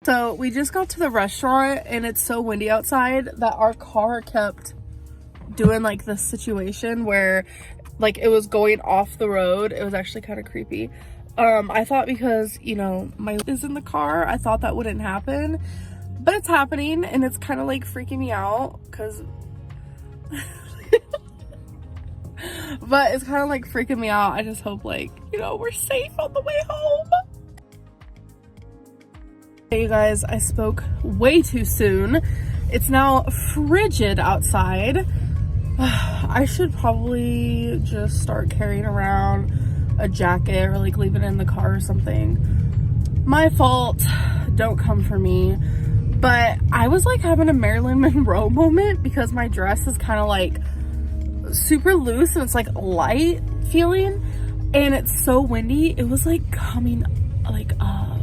So we just got to the restaurant and it's so windy outside that our car kept doing like this situation where like it was going off the road. It was actually kind of creepy. I thought because, you know, my is in the car, I thought that wouldn't happen, but it's happening and it's kind of like freaking me out because but it's kind of like freaking me out. I just hope like, you know, we're safe on the way home. Hey you guys, I spoke way too soon. It's now frigid outside. I should probably just start carrying around a jacket or like leave it in the car or something. My fault, don't come for me. But I was like having a Marilyn Monroe moment because my dress is kind of like super loose and it's like light feeling and it's so windy. It was like coming like up.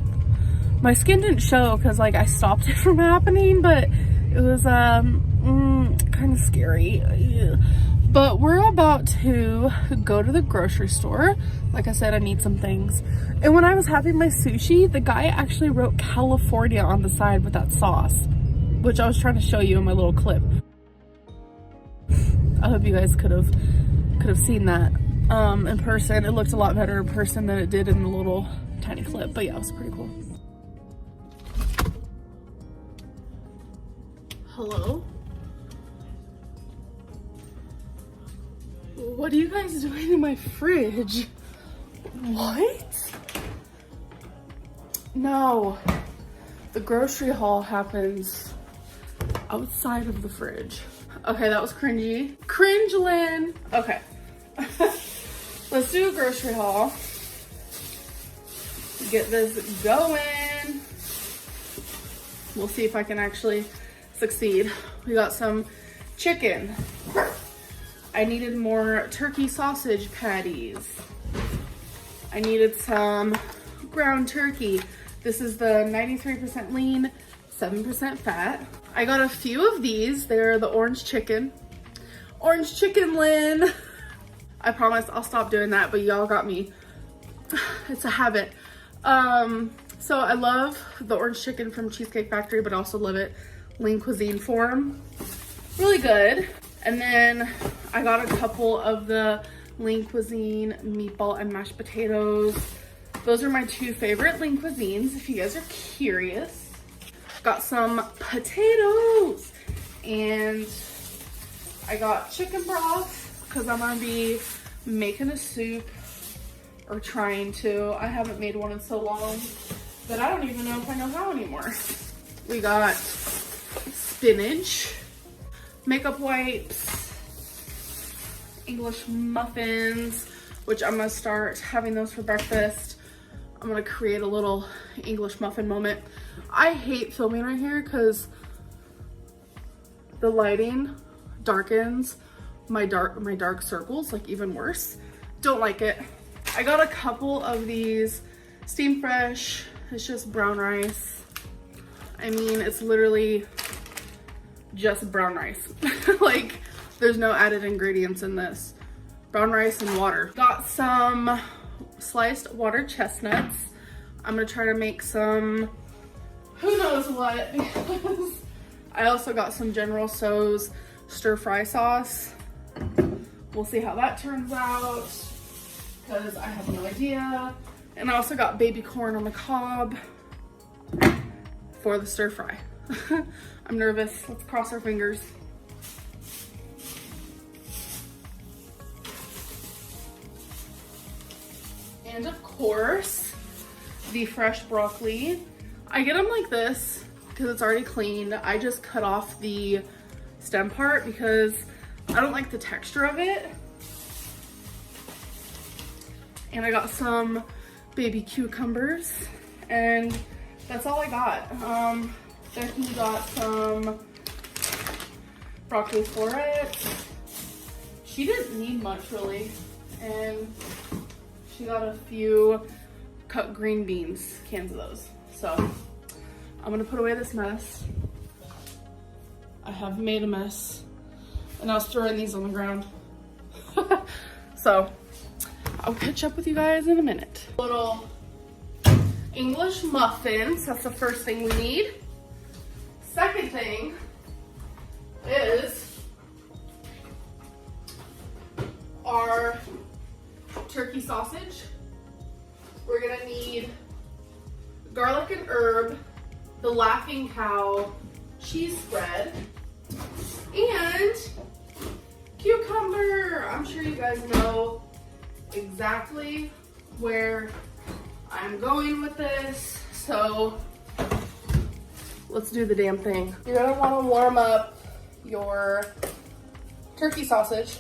My skin didn't show because like I stopped it from happening, but it was kind of scary. But we're about to go to the grocery store. Like I said, I need some things. And when I was having my sushi, the guy actually wrote California on the side with that sauce, which I was trying to show you in my little clip. I hope you guys could have seen that in person. It looked a lot better in person than it did in the little tiny clip, but yeah, it was pretty cool. Hello? What are you guys doing in my fridge? What? No. The grocery haul happens outside of the fridge. Okay, that was cringy. Cringe, Lynn. Okay. Let's do a grocery haul. Get this going. We'll see if I can actually succeed. We got some chicken. I needed more turkey sausage patties. I needed some ground turkey. This is the 93% lean, 7% fat. I got a few of these. They're the orange chicken. Orange chicken, Lynn. I promise I'll stop doing that, but y'all got me. It's a habit. So I love the orange chicken from Cheesecake Factory, but I also love it lean cuisine form. Really good. And then I got a couple of the lean cuisine meatball and mashed potatoes. Those are my two favorite lean cuisines, if you guys are curious. Got some potatoes and I got chicken broth because I'm gonna be making a soup, or trying to. I haven't made one in so long that I don't even know if I know how anymore. We got spinach, makeup wipes, English muffins, which I'm gonna start having those for breakfast. I'm gonna create a little English muffin moment. I hate filming right here because the lighting darkens my dark circles, like even worse. Don't like it. I got a couple of these steam fresh. It's just brown rice. I mean, it's literally just brown rice. Like, there's no added ingredients in this. Brown rice and water. Got some sliced water chestnuts. I'm gonna try to make some, who knows what, because I also got some General Tso's stir fry sauce. We'll see how that turns out, because I have no idea. And I also got baby corn on the cob for the stir fry. I'm nervous. Let's cross our fingers. And of course, the fresh broccoli. I get them like this because it's already cleaned. I just cut off the stem part because I don't like the texture of it. And I got some baby cucumbers, and that's all I got. Then he got some broccoli florets. She didn't need much really, and she got a few cut green beans, cans of those. So I'm gonna put away this mess. I have made a mess, and I was throwing these on the ground. So I'll catch up with you guys in a minute. Little English muffins. That's the first thing we need. Second thing is our turkey sausage. We're gonna need garlic and herb, the Laughing Cow cheese spread, and cucumber. I'm sure you guys know exactly where I'm going with this, so let's do the damn thing. You're gonna wanna warm up your turkey sausage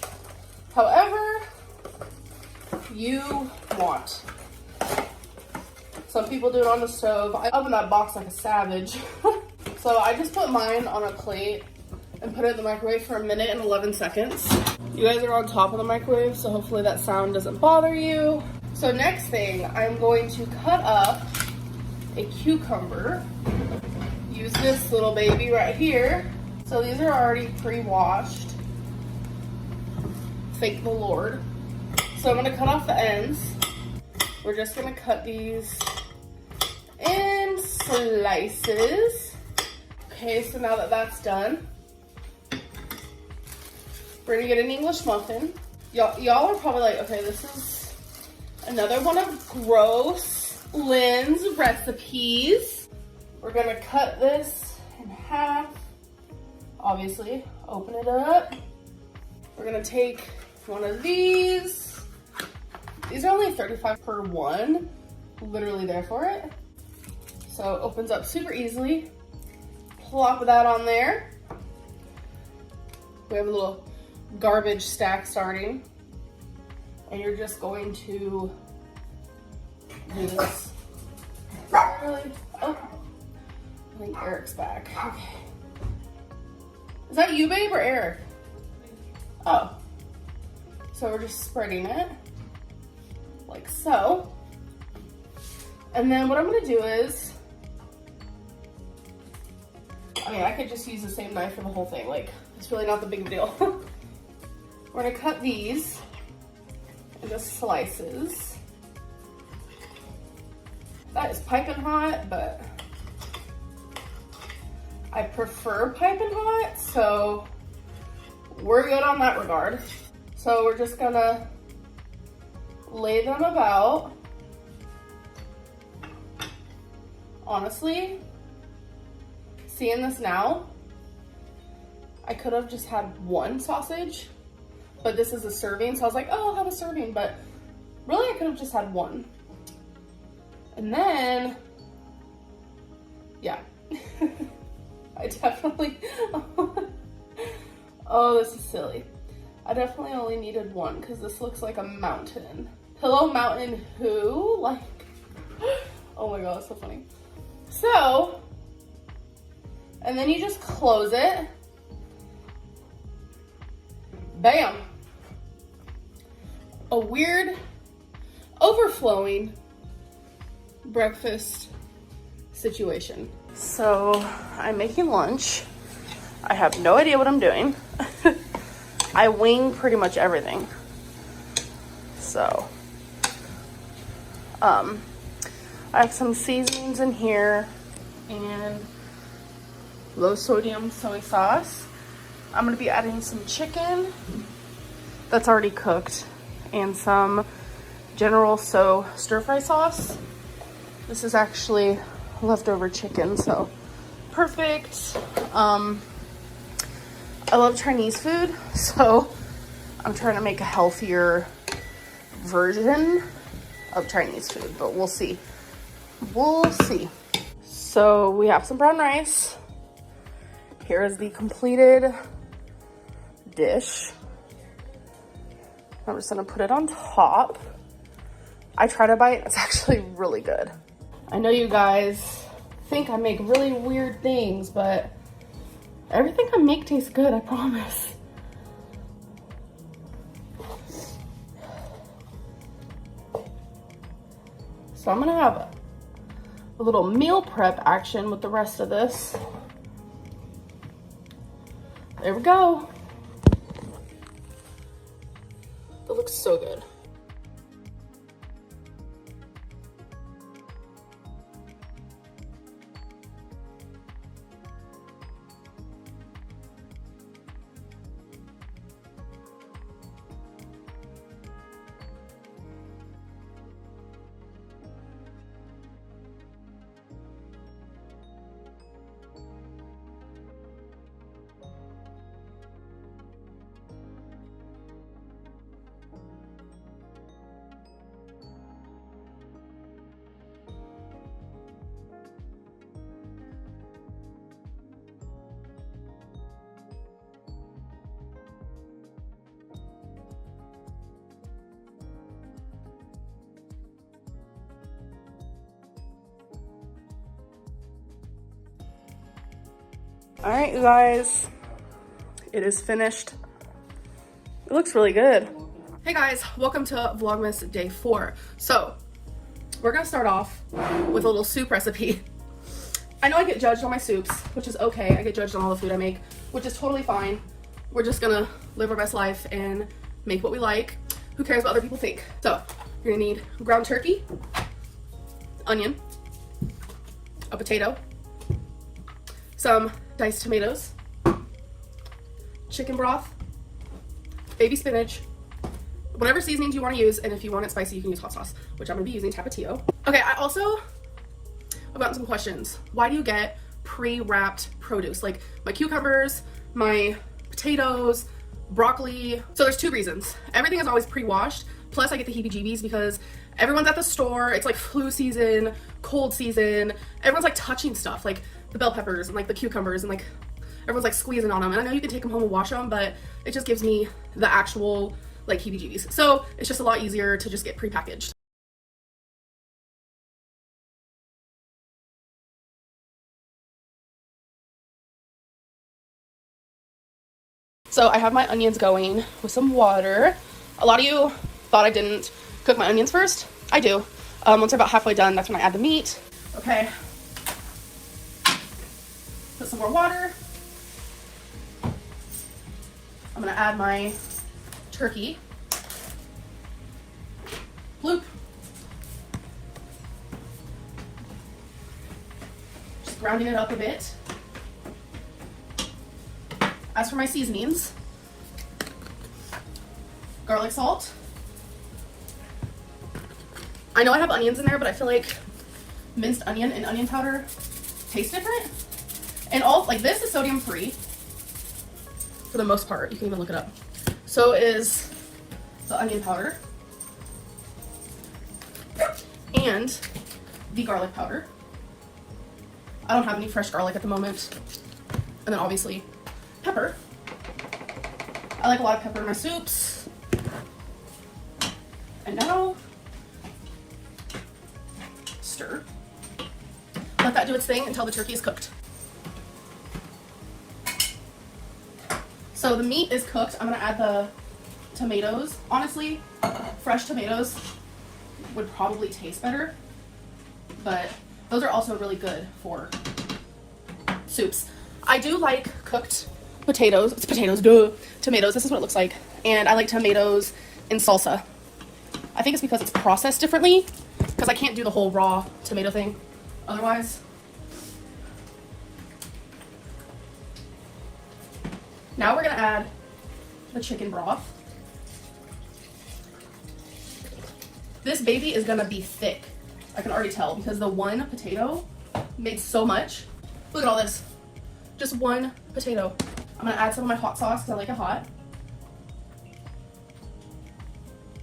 however you want. Some people do it on the stove. I open that box like a savage. So I just put mine on a plate and put it in the microwave for 1 minute and 11 seconds. You guys are on top of the microwave, so hopefully that sound doesn't bother you. So next thing, I'm going to cut up a cucumber. Use this little baby right here. So these are already pre-washed. Thank the Lord. So I'm gonna cut off the ends. We're just gonna cut these in slices. Okay, so now that that's done, we're gonna get an English muffin. Y'all are probably like, okay, this is another one of Gross Lynn's recipes. We're gonna cut this in half. Obviously, open it up. We're gonna take one of these. These are only 35 per one. Literally there for it. So it opens up super easily. Plop that on there. We have a little garbage stack starting. And you're just going to do this. Really? Oh, I think Eric's back. Okay. Is that you, babe, or Eric? Oh. So we're just spreading it like so. And then what I'm gonna do is, I mean, I could just use the same knife for the whole thing. Like, it's really not the big deal. We're gonna cut these into slices. That is piping hot, but I prefer piping hot, so we're good on that regard. So we're just gonna lay them about. Honestly, seeing this now, I could have just had one sausage, but this is a serving, so I was like, oh, I'll have a serving, but really I could have just had one. And then, yeah, I definitely, oh, this is silly. I definitely only needed one because this looks like a mountain. Pillow Mountain who? Like, oh my god, that's so funny. So, and then you just close it. Bam. A weird, overflowing breakfast situation. So, I'm making lunch. I have no idea what I'm doing. I wing pretty much everything. So, I have some seasonings in here and low sodium soy sauce. I'm gonna be adding some chicken that's already cooked and some General So stir fry sauce. This is actually leftover chicken, so perfect. I love Chinese food, so I'm trying to make a healthier version of Chinese food, but we'll see. We'll see. So we have some brown rice. Here is the completed dish. I'm just gonna put it on top. I try to bite, it's actually really good. I know you guys think I make really weird things, but everything I make tastes good, I promise. So I'm gonna have a little meal prep action with the rest of this. There we go. It looks so good. All right, you guys, it is finished. It looks really good. Hey guys, welcome to Vlogmas day 4. So we're gonna start off with a little soup recipe. I know I get judged on my soups, which is okay. I get judged on all the food I make, which is totally fine. We're just gonna live our best life and make what we like. Who cares what other people think? So you're gonna need ground turkey, onion, a potato, some diced tomatoes, chicken broth, baby spinach, whatever seasonings you want to use, and if you want it spicy, you can use hot sauce, which I'm gonna be using Tapatio. Okay, I've gotten some questions. Why do you get pre-wrapped produce? Like my cucumbers, my potatoes, broccoli. So there's 2 reasons. Everything is always pre-washed, plus I get the heebie-jeebies because everyone's at the store, it's like flu season, cold season, everyone's like touching stuff, like the bell peppers and like the cucumbers, and like everyone's like squeezing on them. And I know you can take them home and wash them, but it just gives me the actual like heebie-jeebies. So it's just a lot easier to just get pre-packaged. So I have my onions going with some water. A lot of you thought I didn't cook my onions first. I do. Once they're about halfway done, that's when I add the meat. Okay. Put some more water. I'm gonna add my turkey. Bloop. Just rounding it up a bit. As for my seasonings, garlic salt. I know I have onions in there, but I feel like minced onion and onion powder taste different. And all, like, this is sodium free for the most part. You can even look it up. So is the onion powder and the garlic powder. I don't have any fresh garlic at the moment. And then obviously pepper. I like a lot of pepper in my soups. And now, stir. Let that do its thing until the turkey is cooked. So the meat is cooked. I'm gonna add the tomatoes. Honestly, fresh tomatoes would probably taste better, but those are also really good for soups. I do like cooked potatoes. It's potatoes, duh. Tomatoes, this is what it looks like. And I like tomatoes in salsa. I think it's because it's processed differently, because I can't do the whole raw tomato thing otherwise. Now we're gonna add the chicken broth. This baby is gonna be thick. I can already tell because the one potato made so much. Look at all this. Just one potato. I'm gonna add some of my hot sauce because I like it hot.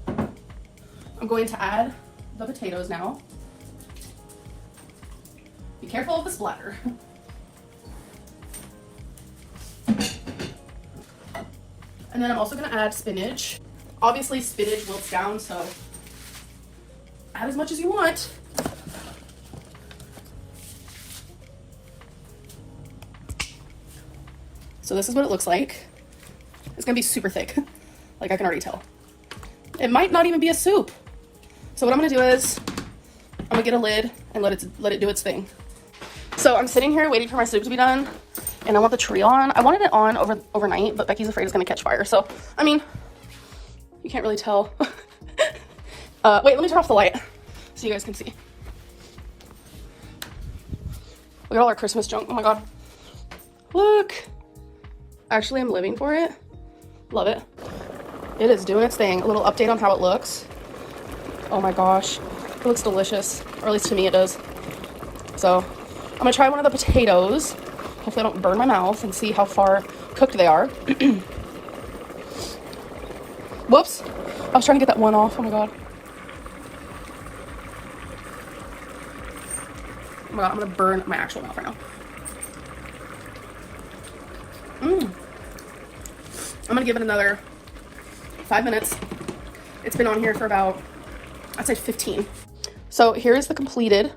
I'm going to add the potatoes now. Be careful of the splatter. And then I'm also gonna add spinach. Obviously spinach wilts down, so add as much as you want. So this is what it looks like. It's gonna be super thick, like I can already tell. It might not even be a soup. So what I'm gonna do is, I'm gonna get a lid and let it do its thing. So I'm sitting here waiting for my soup to be done, and I want the tree on. I wanted it on overnight, but Becky's afraid it's gonna catch fire. So, I mean, you can't really tell. Wait, let me turn off the light so you guys can see. Look at all our Christmas junk. Oh my God. Look. Actually, I'm living for it. Love it. It is doing its thing. A little update on how it looks. Oh my gosh. It looks delicious. Or at least to me it does. So, I'm gonna try one of the potatoes. Hopefully I don't burn my mouth, and see how far cooked they are. Whoops. I was trying to get that one off. Oh my God. Oh my God, I'm gonna burn my actual mouth right now. I'm gonna give it another 5 minutes. It's been on here for about, I'd say 15. So here is the completed.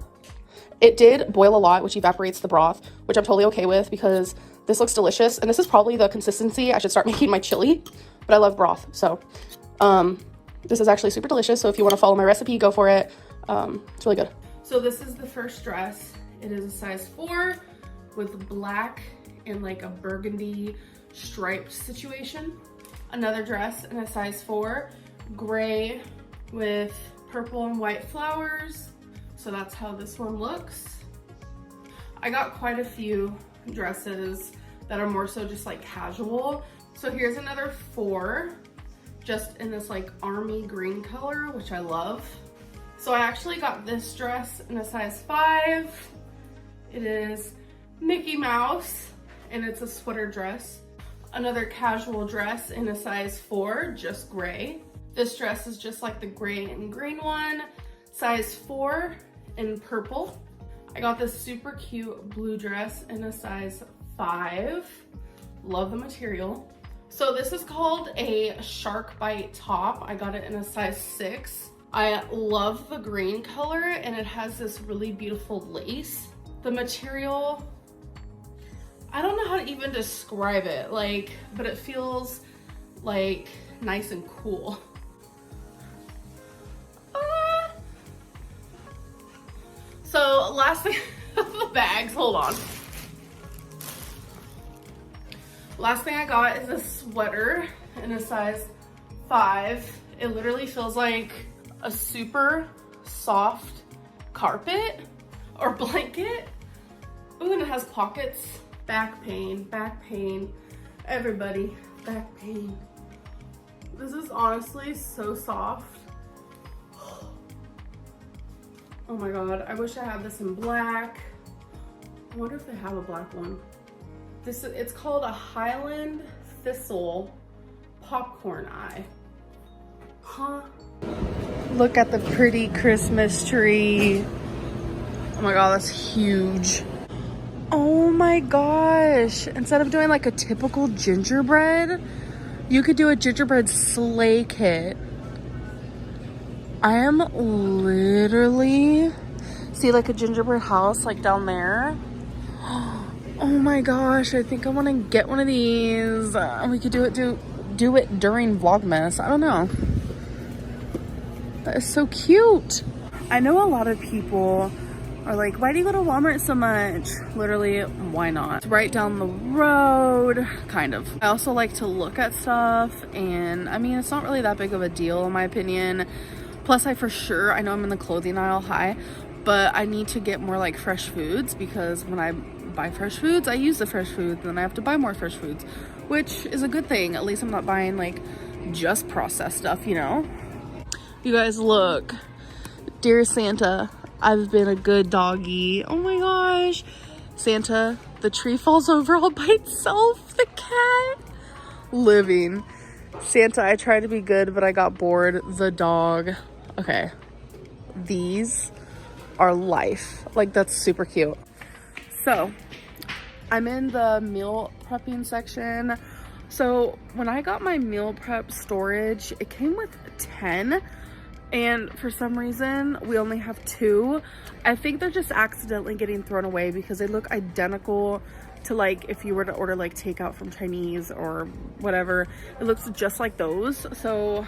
It did boil a lot, which evaporates the broth, which I'm totally okay with because This looks delicious, and this is probably the consistency I should start making my chili, but I love broth, so this is actually super delicious. So if you want to follow my recipe, go for it. It's really good. So this is the first dress. It is a size 4 with black and like a burgundy striped situation. Another dress in a size 4, gray with purple and white flowers. So that's how this one looks. I got quite a few dresses that are more so just like casual. So here's another 4, just in this like army green color, which I love. So I actually got this dress in a size 5. It is Mickey Mouse, and it's a sweater dress. Another casual dress in a size 4, just gray. This dress is just like the gray and green one, size 4 in purple. I got this super cute blue dress in a size 5. Love the material. So this is called a shark bite top. I got it in a size 6. I love the green color, and it has this really beautiful lace. The material, I don't know how to even describe it, like, but it feels like nice and cool. So last thing, the bags, hold on. Last thing I got is a sweater in a size 5. It literally feels like a super soft carpet or blanket. Ooh, and it has pockets. Back pain, everybody, back pain. This is honestly so soft. Oh my God, I wish I had this in black. I wonder if they have a black one. It's called a Highland Thistle popcorn eye. Huh? Look at the pretty Christmas tree. Oh my God, that's huge. Oh my gosh. Instead of doing like a typical gingerbread, you could do a gingerbread sleigh kit. I am literally, see like a gingerbread house like down there. Oh my gosh, I think I want to get one of these. We could do it during Vlogmas. I don't know. That is so cute. I know a lot of people are like, why do you go to Walmart so much? Literally, why not? It's right down the road, kind of. I also like to look at stuff, and I mean, it's not really that big of a deal in my opinion. Plus, I know I'm in the clothing aisle high, but I need to get more like fresh foods, because when I buy fresh foods, I use the fresh foods, and then I have to buy more fresh foods, which is a good thing. At least I'm not buying like just processed stuff, you know? You guys, look. Dear Santa, I've been a good doggy. Oh my gosh. Santa, the tree falls over all by itself. The cat. Living. Santa, I tried to be good, but I got bored. The dog. Okay. These are life. Like, that's super cute. So, I'm in the meal prepping section. So, when I got my meal prep storage, it came with 10. And for some reason, we only have 2. I think they're just accidentally getting thrown away because they look identical to like if you were to order like takeout from Chinese or whatever. It looks just like those. So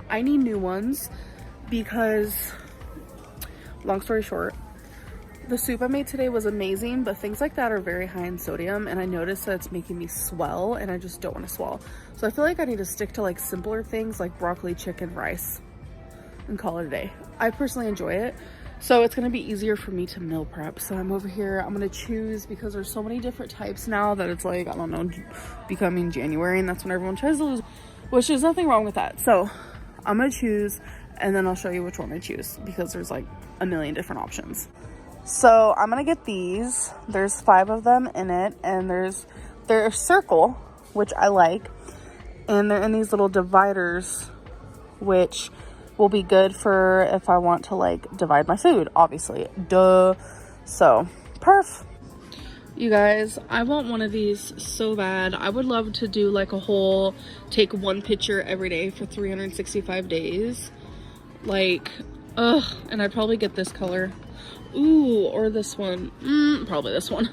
I need new ones because, long story short, the soup I made today was amazing, but things like that are very high in sodium, and I noticed that it's making me swell, and I just don't want to swell. So I feel like I need to stick to like simpler things like broccoli, chicken, rice, and call it a day. I personally enjoy it, so it's gonna be easier for me to meal prep. So I'm over here, I'm gonna choose, because there's so many different types now that it's like, I don't know, becoming January, and that's when everyone tries to lose, which there's nothing wrong with that. So I'm gonna choose, and then I'll show you which one I choose, because there's like a million different options. So I'm gonna get these. There's 5 of them in it, and they're a circle, which I like, and they're in these little dividers, which will be good for if I want to like divide my food, obviously. Duh. So, perf. You guys, I want one of these so bad. I would love to do like a whole, take one picture every day for 365 days. Like, ugh. And I'd probably get this color. Ooh, or this one. Probably this one.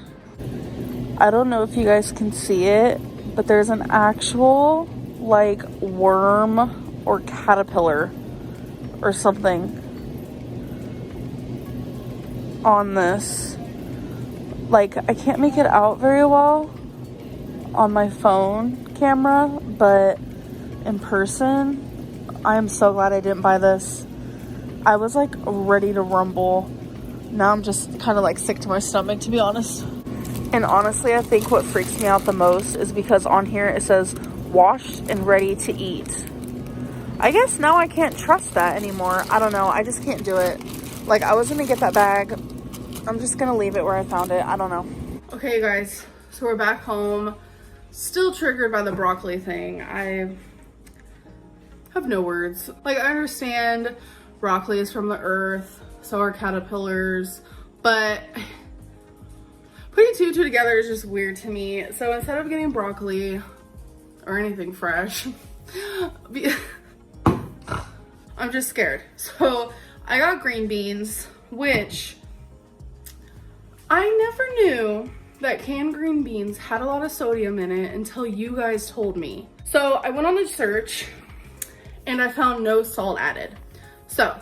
I don't know if you guys can see it, but there's an actual like worm or caterpillar or something on this. Like, I can't make it out very well on my phone camera, but in person, I'm so glad I didn't buy this. I was like ready to rumble. Now I'm just kind of like sick to my stomach, to be honest. And honestly, I think what freaks me out the most is because on here it says washed and ready to eat. I guess now I can't trust that anymore. I don't know. I just can't do it. Like, I was gonna get that bag. I'm just gonna leave it where I found it. I don't know. Okay, guys. So we're back home. Still triggered by the broccoli thing. I have no words. Like, I understand broccoli is from the earth. So are caterpillars. But putting two and two together is just weird to me. So instead of getting broccoli or anything fresh, I'm just scared. So I got green beans, which I never knew that canned green beans had a lot of sodium in it until you guys told me. So I went on a search and I found no salt added. So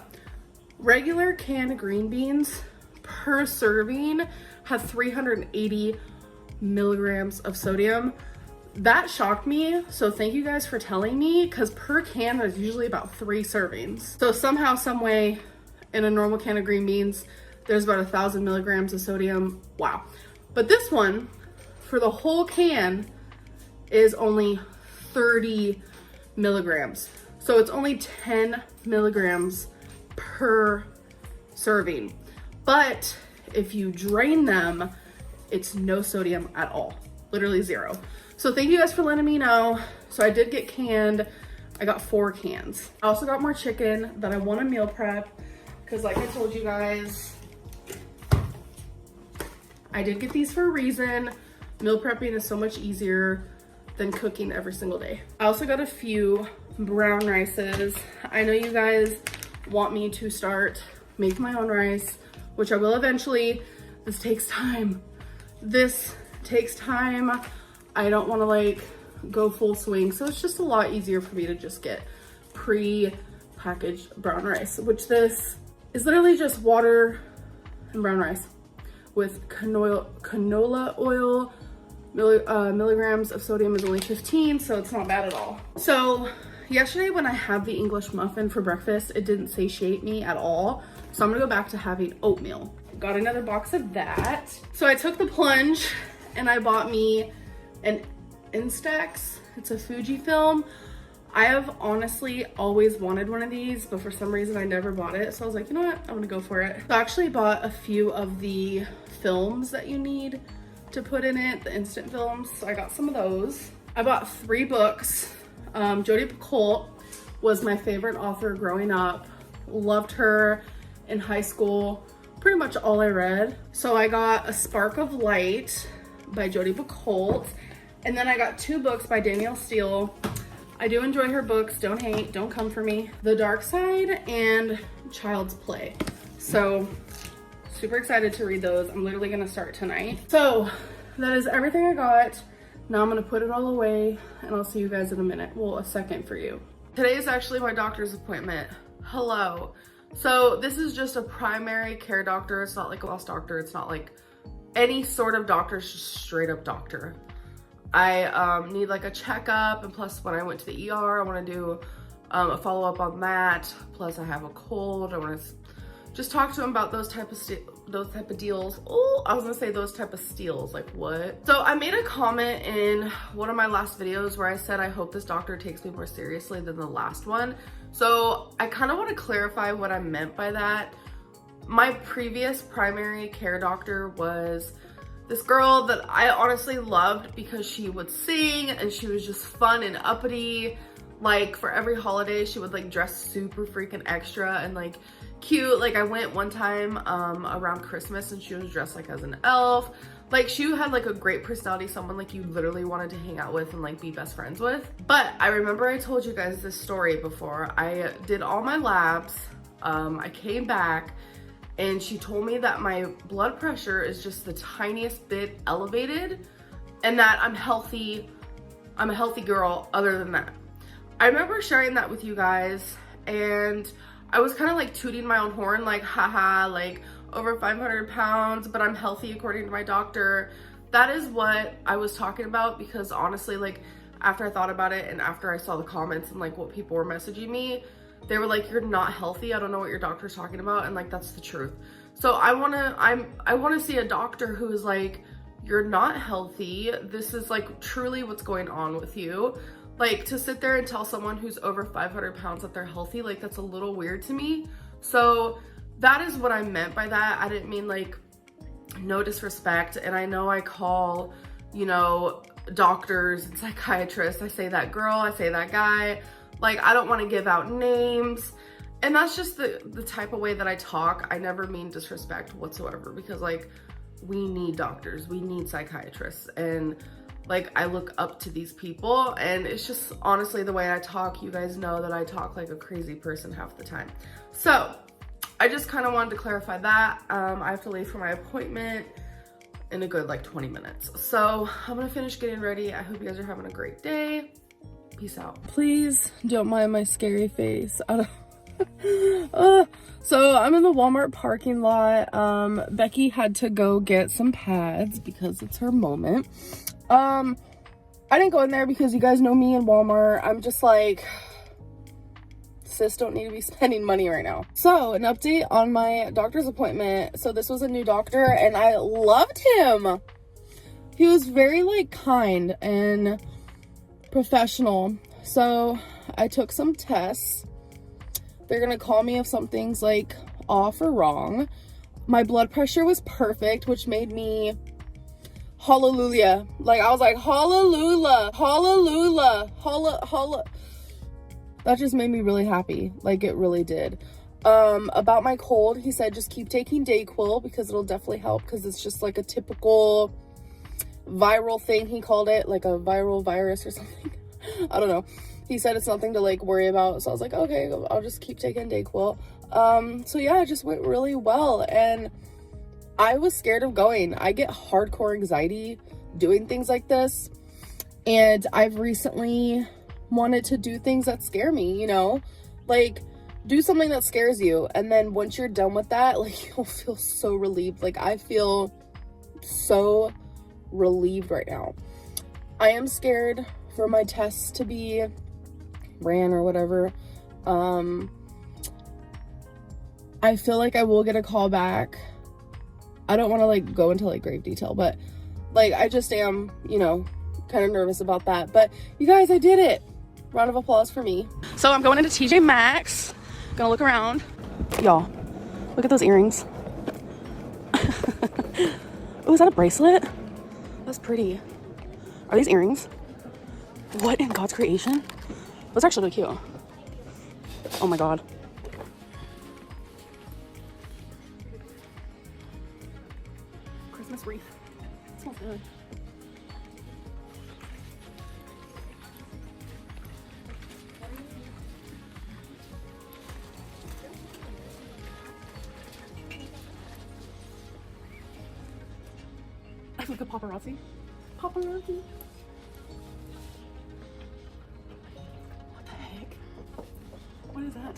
regular canned green beans per serving have 380 milligrams of sodium. That shocked me, so thank you guys for telling me, because per can there's usually about 3 servings. So somehow, some way, in a normal can of green beans, there's about 1,000 milligrams of sodium. Wow. But this one, for the whole can, is only 30 milligrams. So it's only 10 milligrams per serving. But if you drain them, it's no sodium at all. Literally 0. So thank you guys for letting me know. So I did get canned. I got 4 cans. I also got more chicken that I want to meal prep, because like I told you guys, I did get these for a reason. Meal prepping is so much easier than cooking every single day. I also got a few brown rices. I know you guys want me to start making my own rice, which I will eventually. This takes time. This takes time. I don't want to like go full swing, so it's just a lot easier for me to just get pre-packaged brown rice, which this is literally just water and brown rice with canola oil. Milligrams of sodium is only 15, so it's not bad at all. So yesterday when I had the English muffin for breakfast, it didn't satiate me at all, so I'm gonna go back to having oatmeal. Got another box of that. So I took the plunge and I bought me an Instax. It's a Fujifilm. I have honestly always wanted one of these, but for some reason I never bought it. So I was like, you know what, I'm gonna go for it. So I actually bought a few of the films that you need to put in it, the instant films. So I got some of those. I bought 3 books. Jodi Picoult was my favorite author growing up. Loved her in high school. Pretty much all I read. So I got A Spark of Light by Jodi Picoult. And then I got 2 books by Danielle Steele. I do enjoy her books. Don't hate, don't come for me. The Dark Side and Child's Play. So super excited to read those. I'm literally gonna start tonight. So that is everything I got. Now I'm gonna put it all away and I'll see you guys in a minute. Well, a second for you. Today is actually my doctor's appointment. Hello. So this is just a primary care doctor. It's not like a house doctor. It's not like any sort of doctor. It's just straight up doctor. I need like a checkup, and plus when I went to the ER, I want to do a follow-up on that. Plus I have a cold. I want to just talk to him about those type of deals. Oh, I was gonna say those type of steals, like what? So I made a comment in one of my last videos where I said I hope this doctor takes me more seriously than the last one. So I kind of want to clarify what I meant by that. My previous primary care doctor was this girl that I honestly loved because she would sing and she was just fun and uppity. Like for every holiday, she would like dress super freaking extra and like cute. Like I went one time around Christmas and she was dressed like as an elf. Like she had like a great personality, someone like you literally wanted to hang out with and like be best friends with. But I remember I told you guys this story before. I did all my labs. I came back and she told me that my blood pressure is just the tiniest bit elevated. and that I'm healthy. I'm a healthy girl other than that. I remember sharing that with you guys, and I was kind of like tooting my own horn, like, haha, like over 500 pounds, but I'm healthy according to my doctor. That is what I was talking about, because honestly, like after I thought about it and after I saw the comments and like what people were messaging me, they were like, you're not healthy. I don't know what your doctor's talking about. And like, that's the truth. So I want to see a doctor who is like, you're not healthy. This is like truly what's going on with you. Like, to sit there and tell someone who's over 500 pounds that they're healthy, like that's a little weird to me. So that is what I meant by that. I didn't mean like no disrespect. And I know I call, you know, doctors and psychiatrists, I say that girl, I say that guy. Like, I don't want to give out names. And that's just the type of way that I talk. I never mean disrespect whatsoever, because like, we need doctors, we need psychiatrists, and like, I look up to these people, and it's just honestly the way I talk. You guys know that I talk like a crazy person half the time. So I just kind of wanted to clarify that. I have to leave for my appointment in a good like 20 minutes. So I'm gonna finish getting ready. I hope you guys are having a great day. Peace out. Please don't mind my scary face. I don't so I'm in the Walmart parking lot. Becky had to go get some pads because it's her moment. I didn't go in there because you guys know me in Walmart. I'm just like, sis, don't need to be spending money right now. So an update on my doctor's appointment. So this was a new doctor and I loved him. He was very like kind and professional. So I took some tests. They're gonna call me if something's like off or wrong. My blood pressure was perfect, which made me hallelujah. Like, I was like, hallelujah, hallelujah, hallelujah. That just made me really happy. Like, it really did. About my cold, he said just keep taking Dayquil because it'll definitely help, because it's just like a typical viral thing, he called it, like a viral virus or something. I don't know. He said it's nothing to like worry about. So I was like, okay, I'll just keep taking Dayquil. So yeah, it just went really well. And I was scared of going. I get hardcore anxiety doing things like this. And I've recently wanted to do things that scare me, you know, like do something that scares you. And then once you're done with that, like, you'll feel so relieved. Like, I feel so relieved right now. I am scared for my tests to be ran or whatever. I feel like I will get a call back. I don't want to like go into like grave detail, but like, I just am, you know, kind of nervous about that. But you guys, I did it. Round of applause for me. So I'm going into TJ Maxx. Gonna look around. Y'all, look at those earrings. Oh, is that a bracelet? That's pretty. Are these earrings? What in God's creation? Those are actually really cute. Oh my God. Christmas wreath. It smells good. I look at paparazzi. Paparazzi. What the heck? What is that?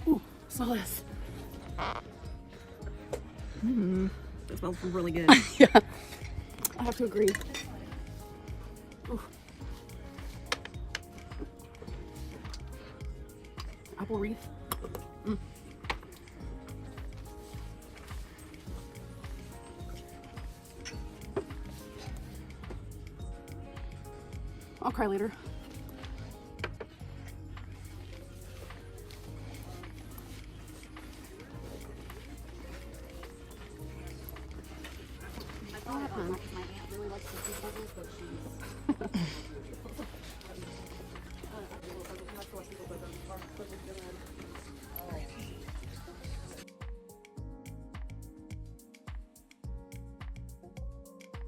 Ooh, smell this. It smells really good. Yeah, I have to agree. Ooh. Apple wreath. I'll cry later.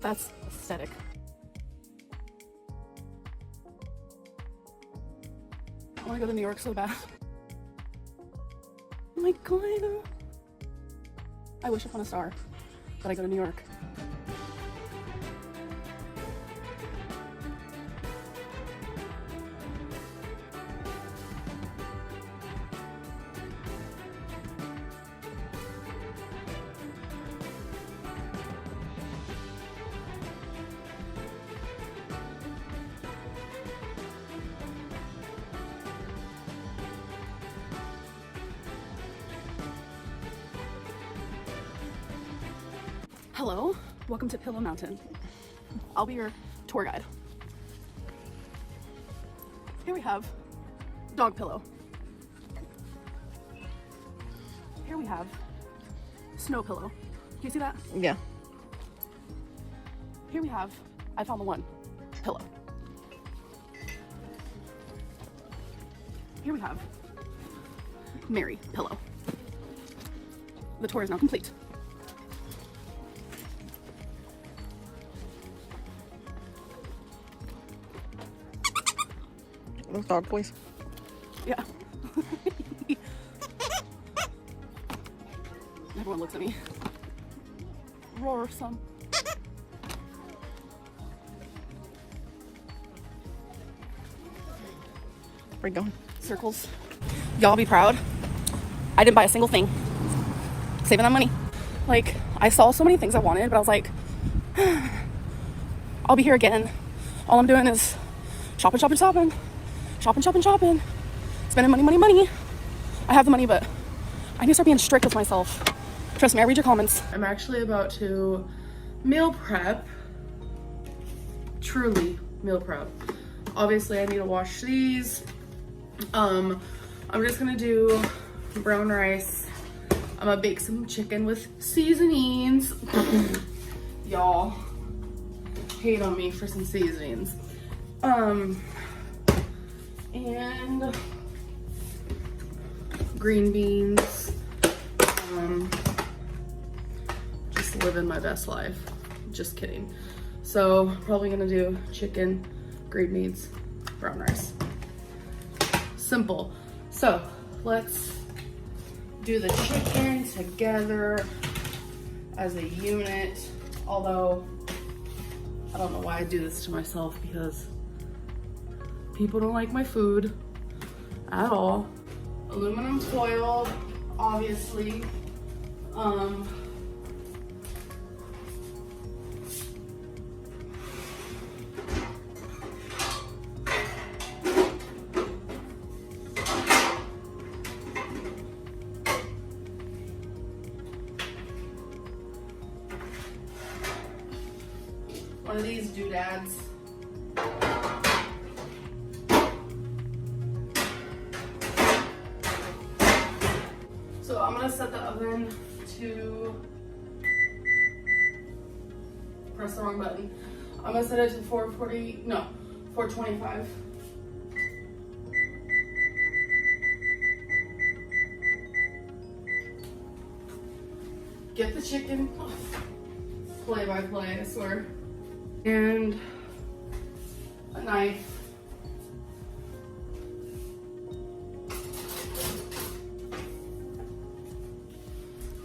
That's aesthetic. I want to go to New York so bad. Oh my god. I wish upon a star that I go to New York. Hello, welcome to Pillow Mountain. I'll be your tour guide. Here we have dog pillow. Here we have snow pillow. Do you see that? Yeah. Here we have, I found the one, pillow. Here we have Mary pillow. The tour is now complete. Those dog boys. Yeah. Everyone looks at me. Roar some. Where you going? Circles. Y'all be proud. I didn't buy a single thing. Saving that money. Like, I saw so many things I wanted, but I was like, I'll be here again. All I'm doing is shopping. Shopping. Spending money. I have the money, but I need to start being strict with myself. Trust me, I read your comments. I'm actually about to meal prep. Truly meal prep. Obviously, I need to wash these. I'm just gonna do brown rice. I'm gonna bake some chicken with seasonings. Y'all hate on me for some seasonings. And green beans. Just living my best life. Just kidding. So probably gonna do chicken, green beans, brown rice. Simple. So let's do the chicken together as a unit. Although I don't know why I do this to myself, because people don't like my food at all. Aluminum foil, obviously. One of these doodads. So I'm gonna set the oven to, press the wrong button. I'm gonna set it to 425. Get the chicken, play by play, I swear. And a knife.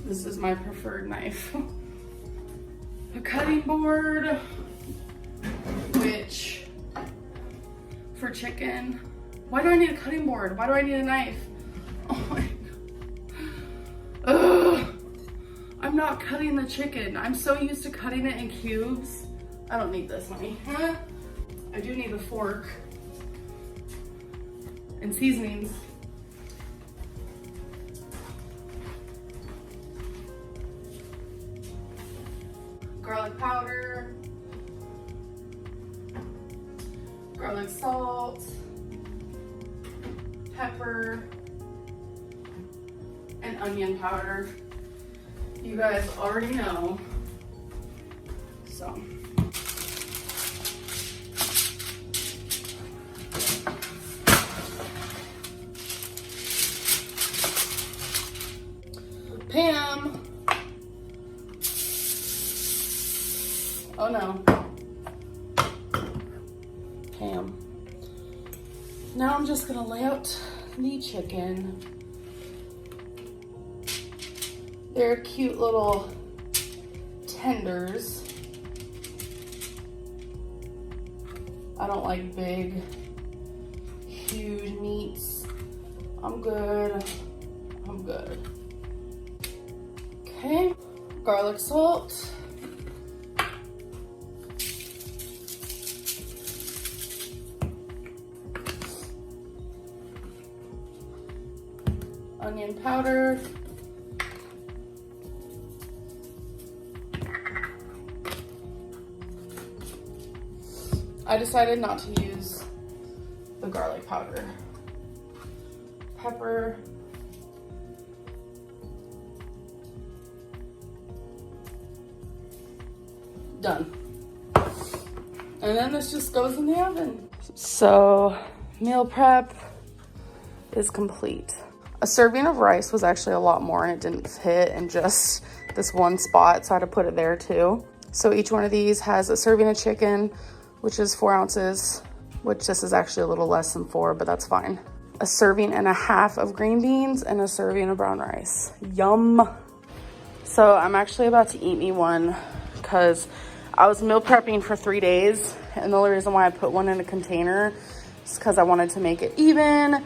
This is my preferred knife. A cutting board, which for chicken, why do I need a cutting board? Why do I need a knife? Oh my god. Ugh. I'm not cutting the chicken. I'm so used to cutting it in cubes. I don't need this, honey. I do need a fork and seasonings. Garlic powder, garlic salt, pepper, and onion powder. You guys already know. So. Pam. Oh no. Ham. Now I'm just gonna lay out the chicken. They're cute little tenders. I don't like big, huge meats. I'm good. I'm good. Okay, garlic salt. Onion powder. I decided not to use the garlic powder. Pepper. Done. And then this just goes in the oven. So, meal prep is complete. A serving of rice was actually a lot more and it didn't fit in just this one spot, so I had to put it there too. So each one of these has a serving of chicken, which is 4 ounces, which this is actually a little less than 4, but that's fine. A serving and a half of green beans and a serving of brown rice. Yum. So I'm actually about to eat me one because I was meal prepping for 3 days, and the only reason why I put one in a container is because I wanted to make it even.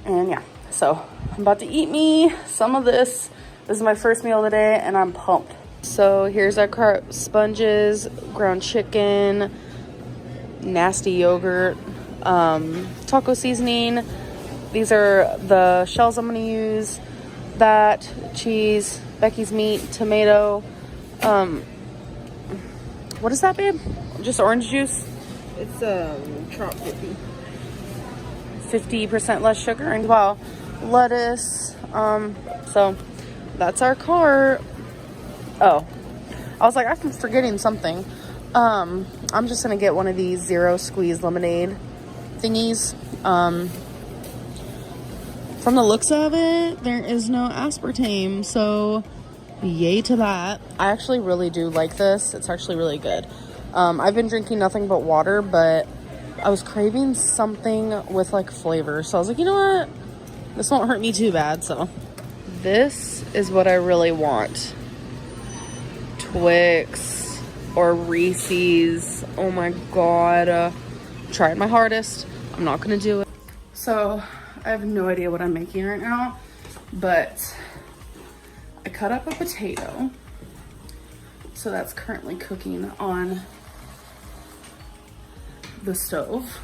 And yeah, so I'm about to eat me some of this. This is my first meal of the day and I'm pumped. So here's our sponges, ground chicken, nasty yogurt, taco seasoning. These are the shells I'm gonna use. That, cheese, Becky's meat, tomato. What is that, babe? Just orange juice? It's Trop 50. 50% less sugar, and wow, lettuce. So that's our cart. Oh, I was like, I'm forgetting something. I'm just gonna get one of these zero squeeze lemonade thingies. From the looks of it, there is no aspartame, so yay to that. I actually really do like this. It's actually really good. I've been drinking nothing but water, but I was craving something with like flavor, so I was like, you know what, this won't hurt me too bad. So this is what I really want. Twix or Reese's. Oh my god. Tried my hardest. I'm not gonna do it. So I have no idea what I'm making right now, but I cut up a potato. So that's currently cooking on the stove.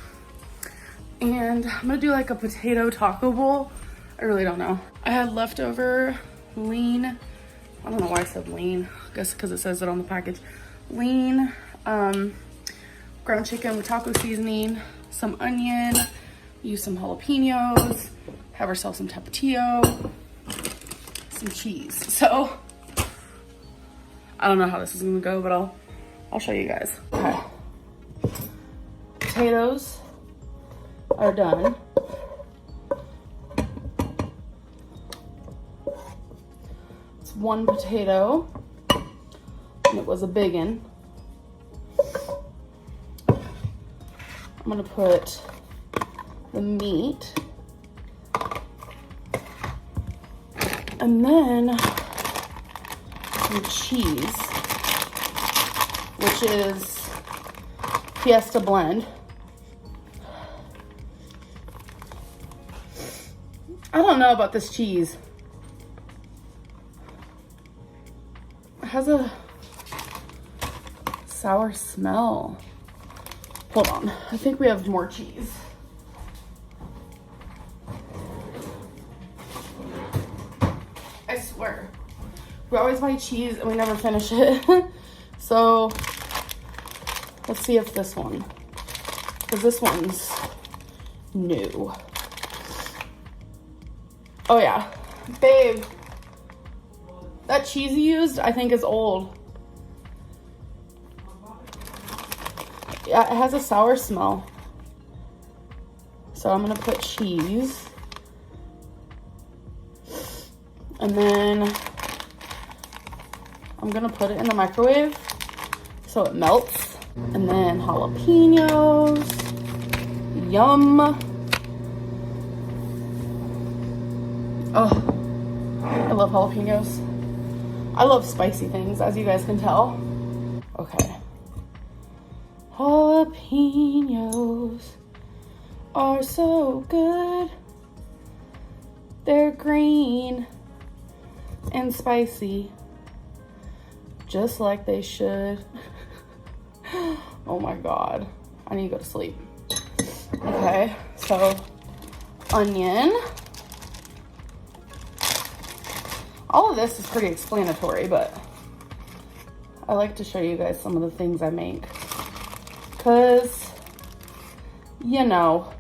And I'm gonna do like a potato taco bowl. I really don't know. I had leftover lean, I don't know why I said lean, I guess because it says it on the package. Lean, ground chicken with taco seasoning, some onion, use some jalapenos, have ourselves some tapatio, some cheese. So I don't know how this is gonna go, but I'll show you guys. Okay. Potatoes are done. It's one potato, and it was a big one. I'm gonna put the meat, and then some cheese, which is Fiesta blend. I don't know about this cheese. It has a sour smell. Hold on, I think we have more cheese. I swear. We always buy cheese and we never finish it. So let's see if this one, because this one's new. Oh yeah, babe, that cheese you used I think is old. Yeah, it has a sour smell. So I'm gonna put cheese. And then I'm gonna put it in the microwave so it melts. And then jalapenos. Yum. Oh, I love jalapenos. I love spicy things, as you guys can tell. Okay. Jalapenos are so good. They're green and spicy, just like they should. Oh my God, I need to go to sleep. Okay, so onion. All of this is pretty explanatory, but I like to show you guys some of the things I make. Because, you know,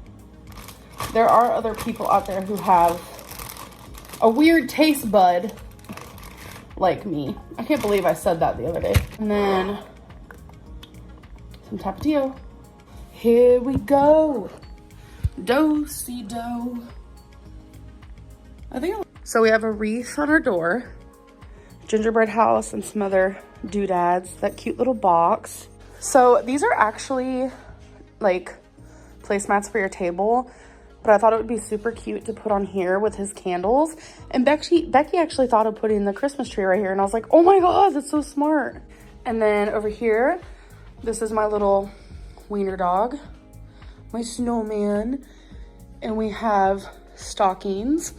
there are other people out there who have a weird taste bud like me. I can't believe I said that the other day. And then some tapatio. Here we go. Do-si-do. I think so. We have a wreath on our door, gingerbread house, and some other doodads. That cute little box. So these are actually like placemats for your table, but I thought it would be super cute to put on here with his candles. And Becky actually thought of putting the Christmas tree right here, and I was like, oh my God, that's so smart. And then over here, this is my little wiener dog, my snowman, and we have stockings.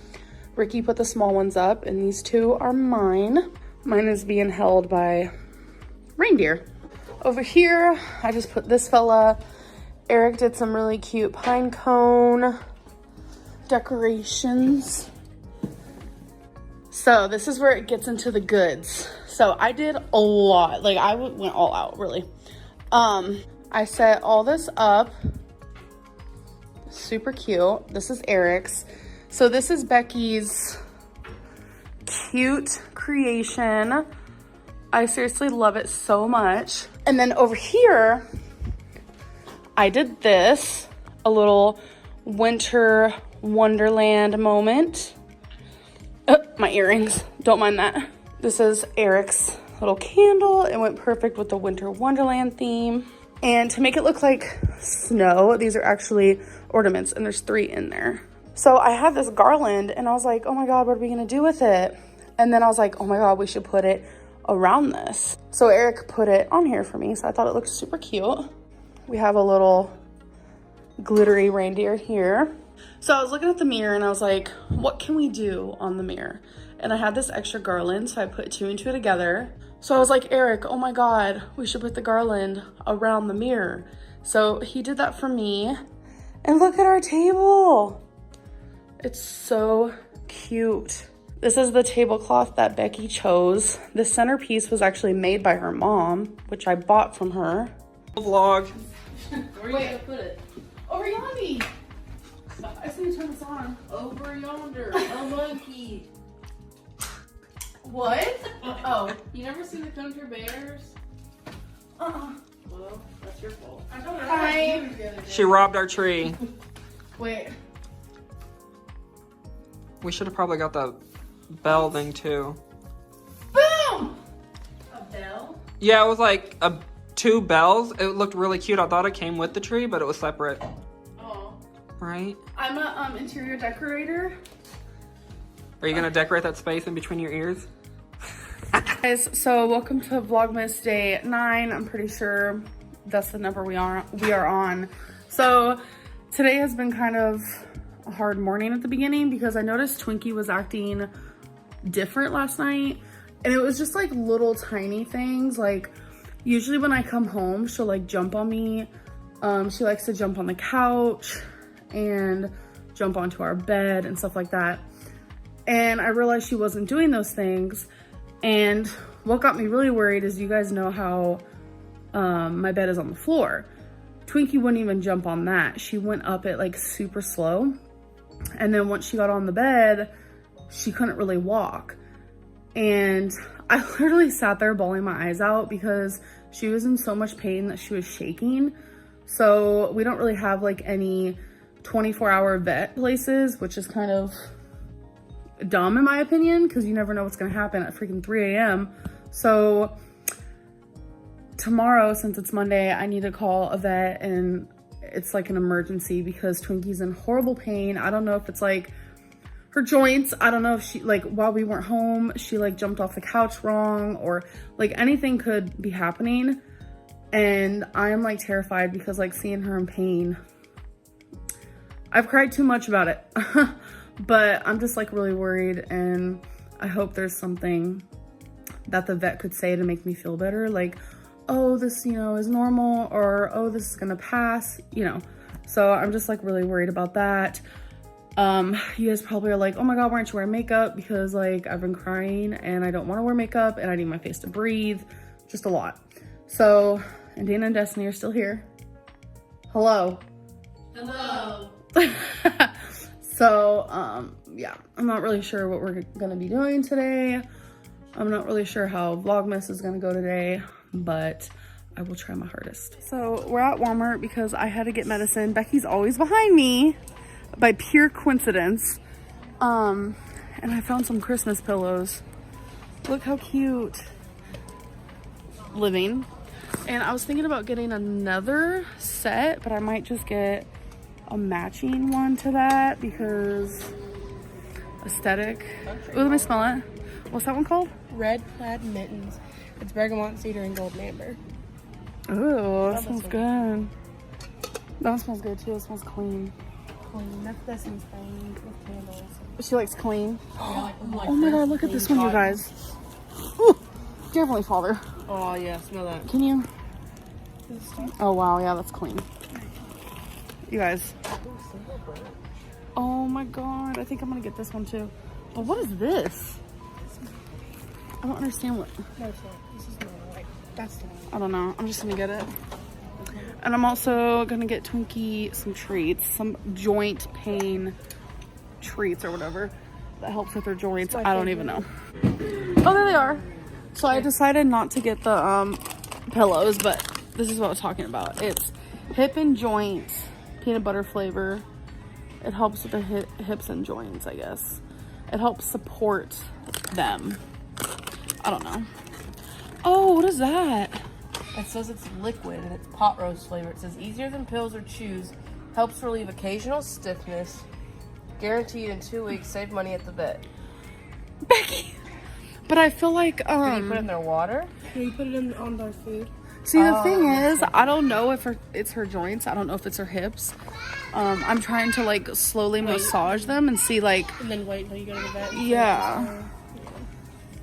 Ricky put the small ones up, and these two are mine. Mine is being held by reindeer. Over here, I just put this fella. Eric did some really cute pine cone decorations. So this is where it gets into the goods. So I did a lot. Like, I went all out, really. I set all this up. Super cute. This is Eric's. So this is Becky's cute creation. I seriously love it so much. And then over here, I did this, a little winter wonderland moment. Oh, my earrings, don't mind that. This is Eric's little candle. It went perfect with the winter wonderland theme. And to make it look like snow, these are actually ornaments, and there's 3 in there. So I had this garland, and I was like, oh my God, what are we gonna do with it? And then I was like, oh my God, we should put it around this. So Eric put it on here for me, so I thought it looked super cute. We have a little glittery reindeer here. So I was looking at the mirror, and I was like, what can we do on the mirror? And I had this extra garland, so I put 2 and 2 together. So I was like, Eric, oh my God, we should put the garland around the mirror. So he did that for me. And look at our table. It's so cute. This is the tablecloth that Becky chose. The centerpiece was actually made by her mom, which I bought from her. Vlog. Where are you gonna put it? Over yonder. I just need to turn this on. Over yonder. A monkey. What? Oh. You never seen the Country Bears? Well, that's your fault. I told her hi. She robbed our tree. Wait. We should have probably got the bell thing too. Boom! A bell? Yeah, it was like 2 bells. It looked really cute. I thought it came with the tree, but it was separate. Oh. Right? I'm a interior decorator. Are you gonna decorate that space in between your ears? Guys, so welcome to Vlogmas Day 9. I'm pretty sure that's the number we are on. So today has been kind of a hard morning at the beginning because I noticed Twinkie was acting different last night, and it was just like little tiny things. Like usually when I come home, she'll like jump on me. She likes to jump on the couch and jump onto our bed and stuff like that. And I realized she wasn't doing those things. And what got me really worried is, you guys know how my bed is on the floor. Twinkie wouldn't even jump on that. She went up it like super slow. And then once she got on the bed, she couldn't really walk. And I literally sat there bawling my eyes out because she was in so much pain that she was shaking. So we don't really have like any 24-hour vet places, which is kind of dumb in my opinion, because you never know what's gonna happen at freaking 3 a.m. So tomorrow, since it's Monday, I need to call a vet, and it's like an emergency because Twinkie's in horrible pain. I don't know if it's like her joints. I don't know if she, like, while we weren't home, she like jumped off the couch wrong, or like anything could be happening. And I am like terrified because like seeing her in pain, I've cried too much about it. But I'm just like really worried, and I hope there's something that the vet could say to make me feel better. Like, oh, this, you know, is normal, or oh, this is gonna pass, you know. So I'm just like really worried about that. You guys probably are like, oh my God, why aren't you wearing makeup? Because like I've been crying and I don't want to wear makeup and I need my face to breathe. Just a lot. So, and Dana and Destiny are still here. Hello. Hello. So, yeah, I'm not really sure what we're gonna be doing today. I'm not really sure how Vlogmas is gonna go today, but I will try my hardest. So we're at Walmart because I had to get medicine. Becky's always behind me by pure coincidence. And I found some Christmas pillows. Look how cute. Living. And I was thinking about getting another set, but I might just get a matching one to that because aesthetic. Ooh, let me smell it. What's that one called? Red plaid mittens. It's bergamot, cedar, and golden amber. Ooh, that smells good. That one smells good too. It smells clean. Clean. That's this in Spain with candles. She likes clean. Yeah, Oh my God, look at this one, you guys. Ooh, dear Heavenly Father. Oh yeah, smell that. Can you? Oh wow, yeah, that's clean. You guys. Oh my God, I think I'm gonna get this one too. But what is this? I don't understand what. No, it's not. This is not right. That's the one. I don't know. I'm just gonna get it. And I'm also gonna get Twinkie some treats, some joint pain treats or whatever that helps with her joints. I don't even know. Oh, there they are. So I decided not to get the pillows, but this is what I was talking about. It's hip and joint peanut butter flavor. It helps with the hips and joints, I guess. It helps support them. I don't know. Oh, what is that? It says it's liquid and it's pot roast flavor. It says easier than pills or chews, helps relieve occasional stiffness, guaranteed in 2 weeks, save money at the vet. Becky. But I feel like Can you put it in their water? Can you put it on our food? see, the thing is, I don't know if it's her joints. I don't know if it's her hips. I'm trying to like slowly massage them and see like, And then wait until you go to the vet. yeah.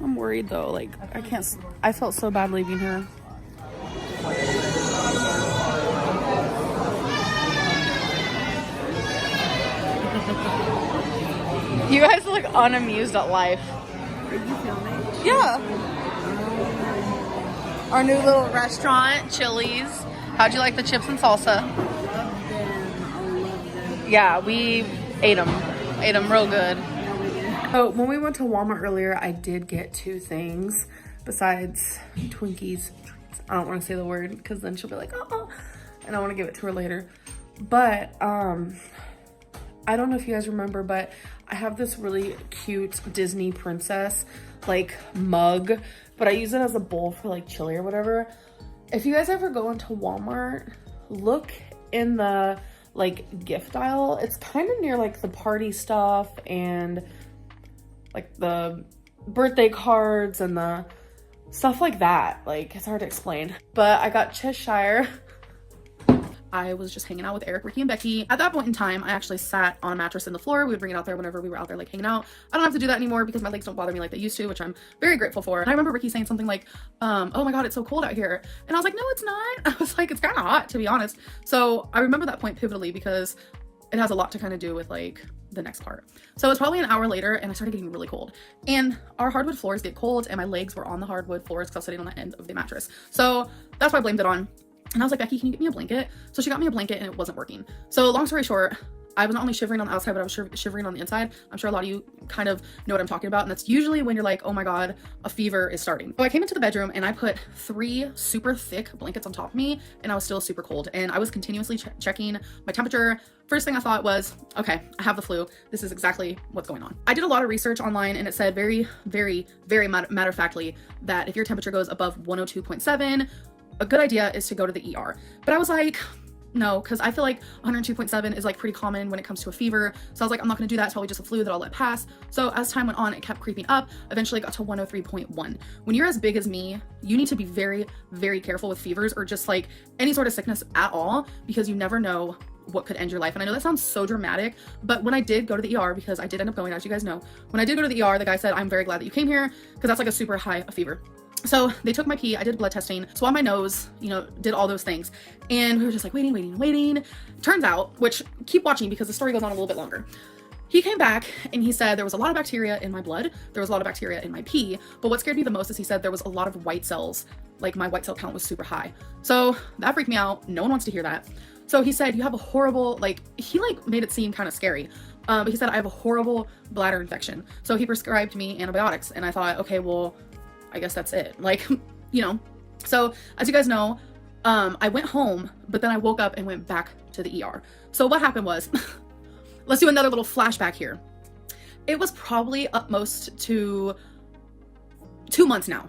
I'm worried though. Like I can't. I felt so bad leaving her. You guys look unamused at life. Are you filming? Yeah. Our new little restaurant, Chili's. How'd you like the chips and salsa? Yeah, we ate them. Ate them real good. So when we went to Walmart earlier, I did get 2 things besides Twinkie's treats. I don't want to say the word because then she'll be like, oh, and I want to give it to her later. But I don't know if you guys remember, but I have this really cute Disney princess like mug, but I use it as a bowl for like chili or whatever. If you guys ever go into Walmart, look in the like gift aisle. It's kind of near like the party stuff and like the birthday cards and the stuff like that. Like it's hard to explain, but I got Cheshire. I was just hanging out with Eric, Ricky, and Becky. At that point in time, I actually sat on a mattress in the floor. We would bring it out there whenever we were out there like hanging out. I don't have to do that anymore because my legs don't bother me like they used to, which I'm very grateful for. And I remember Ricky saying something like, oh my God, it's so cold out here. And I was like, no, it's not. I was like, it's kind of hot, to be honest. So I remember that point pivotally because it has a lot to kind of do with like the next part. So it's probably an hour later and I started getting really cold. And our hardwood floors get cold and my legs were on the hardwood floors because I was sitting on the end of the mattress. So that's why I blamed it on. And I was like, Becky, can you get me a blanket? So she got me a blanket and it wasn't working. So long story short, I was not only shivering on the outside, but I was shivering on the inside. I'm sure a lot of you kind of know what I'm talking about. And that's usually when you're like, oh my God, a fever is starting. So I came into the bedroom and I put 3 super thick blankets on top of me and I was still super cold. And I was continuously checking my temperature. First thing I thought was, okay, I have the flu. This is exactly what's going on. I did a lot of research online and it said very, very, very matter-of-factly that if your temperature goes above 102.7, a good idea is to go to the ER. But I was like, no, because I feel like 102.7 is like pretty common when it comes to a fever. So I was like, I'm not gonna do that. It's probably just a flu that I'll let pass. So as time went on, it kept creeping up. Eventually it got to 103.1. When you're as big as me, you need to be very, very careful with fevers or just like any sort of sickness at all, because you never know what could end your life. And I know that sounds so dramatic, but when I did go to the ER, because I did end up going, as you guys know, when I did go to the ER, the guy said, I'm very glad that you came here, because that's like a super high fever. So they took my pee, I did blood testing, swab my nose, you know, did all those things. And we were just like waiting. Turns out, which keep watching because the story goes on a little bit longer. He came back and he said there was a lot of bacteria in my blood, there was a lot of bacteria in my pee, but what scared me the most is he said there was a lot of white cells, like my white cell count was super high. So that freaked me out. No one wants to hear that. So he said, you have a horrible, like, he like made it seem kind of scary. But he said, I have a horrible bladder infection. So he prescribed me antibiotics. And I thought, okay, well, I guess that's it. Like, you know, so as you guys know, I went home, but then I woke up and went back to the ER. So what happened was, let's do another little flashback here. It was probably up most to 2 months now.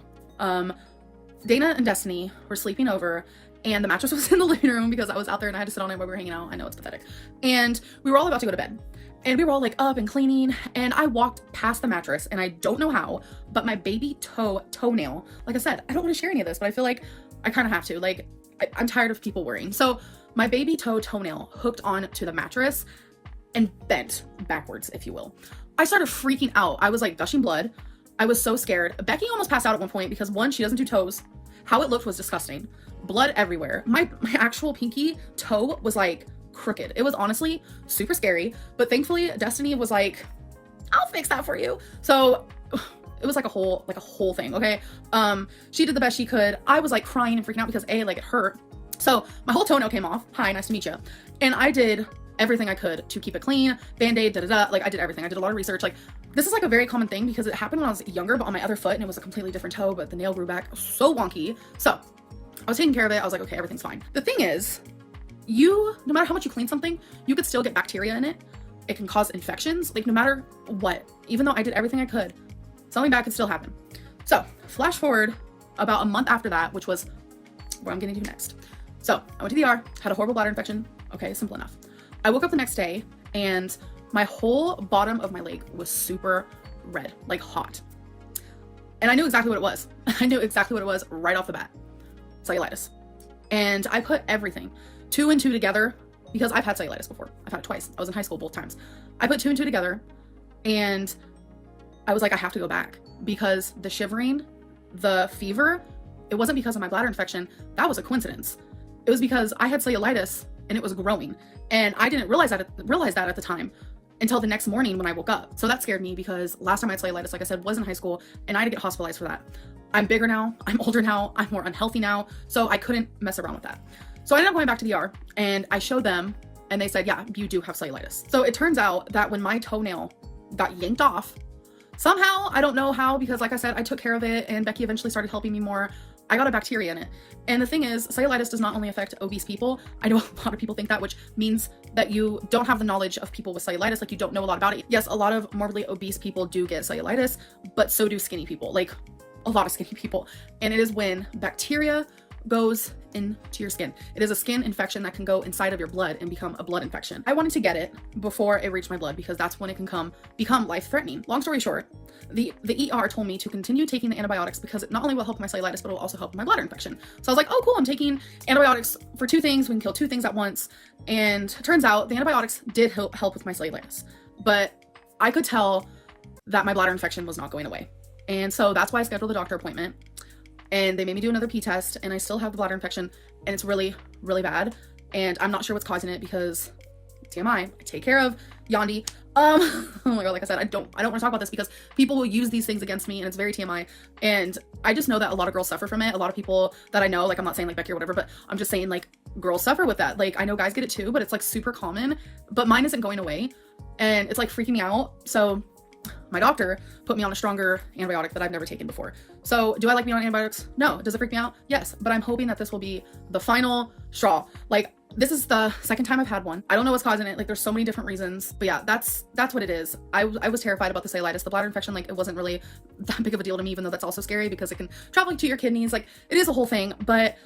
Dana and Destiny were sleeping over, and the mattress was in the living room because I was out there and I had to sit on it while we were hanging out. I know it's pathetic. And we were all about to go to bed. And we were all like up and cleaning, and I walked past the mattress, and I don't know how, but my baby toenail, like I said, I don't want to share any of this, but I feel like I kind of have to. Like, I'm tired of people worrying. So my baby toenail hooked on to the mattress and bent backwards, if you will. I started freaking out. I was like gushing blood. I was so scared. Becky almost passed out at one point because one, she doesn't do toes. How it looked was disgusting. Blood everywhere. My actual pinky toe was like crooked. It was honestly super scary, but thankfully Destiny was like, I'll fix that for you. So it was like a whole thing. Okay. She did the best she could. I was like crying and freaking out because like it hurt. So my whole toenail came off. Hi, nice to meet you. And I did everything I could to keep it clean, band-aid, like I did everything. I did a lot of research. Like, this is like a very common thing because it happened when I was younger, but on my other foot, and it was a completely different toe, but the nail grew back so wonky. So I was taking care of it. I was like, okay, everything's fine. The thing is, no matter how much you clean something, you could still get bacteria in it. It can cause infections, like no matter what. Even though I did everything I could, something bad could still happen. So flash forward about a month after that, which was where I'm getting to next. So I went to the ER, had a horrible bladder infection. Okay, simple enough. I woke up the next day and my whole bottom of my leg was super red, like hot. And I knew exactly what it was. I knew exactly what it was right off the bat. Cellulitis. And I put everything, 2 and 2 together, because I've had cellulitis before. I've had it twice. I was in high school both times. I put 2 and 2 together and I was like, I have to go back because the shivering, the fever, it wasn't because of my bladder infection. That was a coincidence. It was because I had cellulitis and it was growing. And I didn't realize that at the time until the next morning when I woke up. So that scared me because last time I had cellulitis, like I said, was in high school and I had to get hospitalized for that. I'm bigger now, I'm older now, I'm more unhealthy now, so I couldn't mess around with that. So I ended up going back to the ER and I showed them and they said, yeah, you do have cellulitis. So it turns out that when my toenail got yanked off, somehow, I don't know how, because like I said, I took care of it and Becky eventually started helping me more. I got a bacteria in it. And the thing is, cellulitis does not only affect obese people. I know a lot of people think that, which means that you don't have the knowledge of people with cellulitis, like you don't know a lot about it. Yes, a lot of morbidly obese people do get cellulitis, but so do skinny people, like a lot of skinny people. And it is when bacteria goes into your skin. It is a skin infection that can go inside of your blood and become a blood infection. I wanted to get it before it reached my blood because that's when it can become life-threatening. Long story short, the ER told me to continue taking the antibiotics because it not only will help my cellulitis, but it will also help my bladder infection. So I was like, oh cool, I'm taking antibiotics for 2 things. We can kill 2 things at once. And it turns out the antibiotics did help with my cellulitis, but I could tell that my bladder infection was not going away. And so that's why I scheduled a doctor appointment. And they made me do another pee test and I still have the bladder infection and it's really, really bad. And I'm not sure what's causing it because TMI, I take care of Yandi. Oh my God, like I said, I don't want to talk about this because people will use these things against me and it's very TMI. And I just know that a lot of girls suffer from it. A lot of people that I know, like I'm not saying like Becky or whatever, but I'm just saying like girls suffer with that. Like I know guys get it too, but it's like super common, but mine isn't going away and it's like freaking me out. So my doctor put me on a stronger antibiotic that I've never taken before. So do I like being on antibiotics? No. Does it freak me out? Yes. But I'm hoping that this will be the final straw. Like this is the second time I've had one. I don't know what's causing it. Like there's so many different reasons, but yeah, that's what it is. I was terrified about the cellulitis, the bladder infection. Like it wasn't really that big of a deal to me, even though that's also scary because it can travel to your kidneys. Like it is a whole thing, but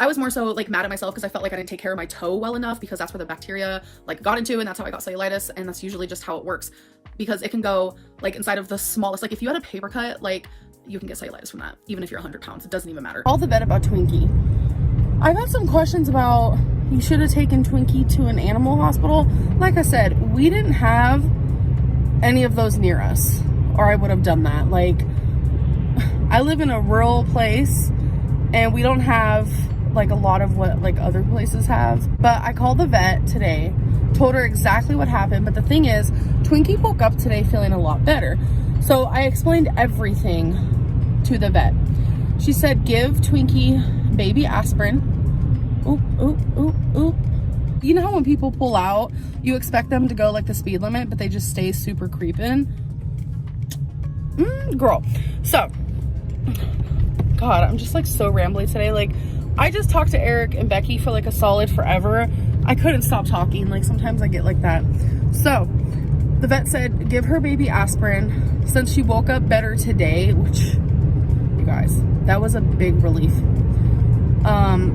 I was more so like mad at myself because I felt like I didn't take care of my toe well enough, because that's where the bacteria like got into, and that's how I got cellulitis. And that's usually just how it works, because it can go like inside of the smallest, like if you had a paper cut, like you can get cellulitis from that, even if you're 100 pounds. It doesn't even matter. All the vet about Twinkie. I got some questions about, you should have taken Twinkie to an animal hospital. Like I said, we didn't have any of those near us, or I would have done that. Like, I live in a rural place and we don't have like a lot of what like other places have. But I called the vet today, told her exactly what happened. But the thing is, Twinkie woke up today feeling a lot better. So I explained everything to the vet. She said, give Twinkie baby aspirin. Oop, oop, oop, oop. You know how when people pull out, you expect them to go like the speed limit, but they just stay super creeping? Girl. So, God, I'm just like so rambly today. Like, I just talked to Eric and Becky for like a solid forever. I couldn't stop talking. Like, sometimes I get like that. So, the vet said, give her baby aspirin. Since she woke up better today, which, you guys, that was a big relief.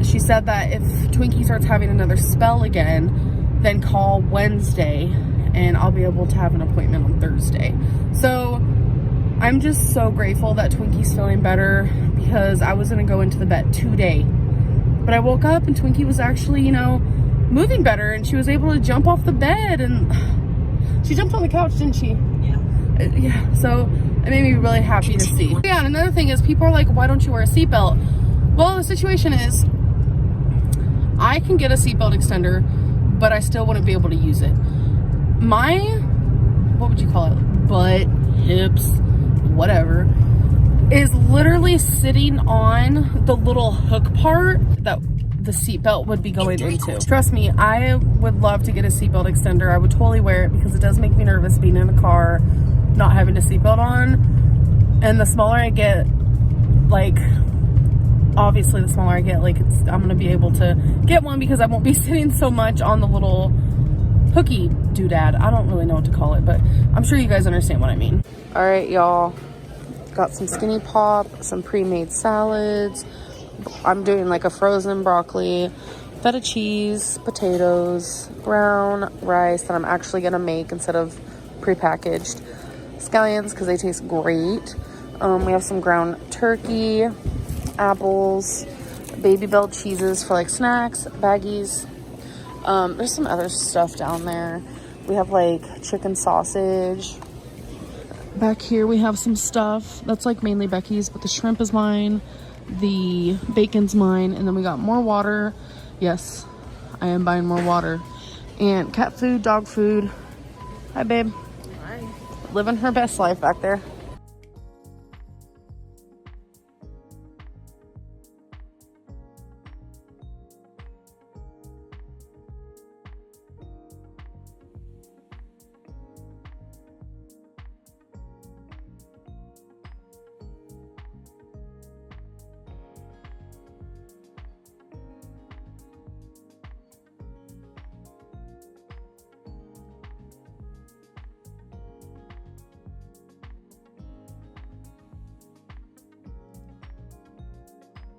She said that if Twinkie starts having another spell again, then call Wednesday and I'll be able to have an appointment on Thursday. So I'm just so grateful that Twinkie's feeling better, because I was gonna go into the vet today, but I woke up and Twinkie was actually, you know, moving better, and she was able to jump off the bed, and she jumped on the couch, didn't she? Yeah. So it made me really happy to see. Yeah, and another thing is, people are like, why don't you wear a seatbelt? Well, the situation is, I can get a seatbelt extender, but I still wouldn't be able to use it. My, what would you call it? Butt, hips, whatever, is literally sitting on the little hook part that the seatbelt would be going into. Trust me, I would love to get a seatbelt extender. I would totally wear it, because it does make me nervous being in a car, not having a seatbelt on. And the smaller I get, like, obviously the smaller I get, like, I'm gonna be able to get one, because I won't be sitting so much on the little hooky doodad. I don't really know what to call it, but I'm sure you guys understand what I mean. All right, y'all. Got some skinny pop, some pre-made salads. I'm doing like a frozen broccoli, feta cheese, potatoes, brown rice that I'm actually gonna make instead of prepackaged. Scallions, because they taste great. We have some ground turkey, apples, Baby Bell cheeses for like snacks, baggies. There's some other stuff down there. We have like chicken sausage. Back here we have some stuff that's like mainly Becky's, but the shrimp is mine, the bacon's mine, and then we got more water. Yes, I am buying more water. And cat food, dog food. Hi, babe. Hi. Living her best life back there.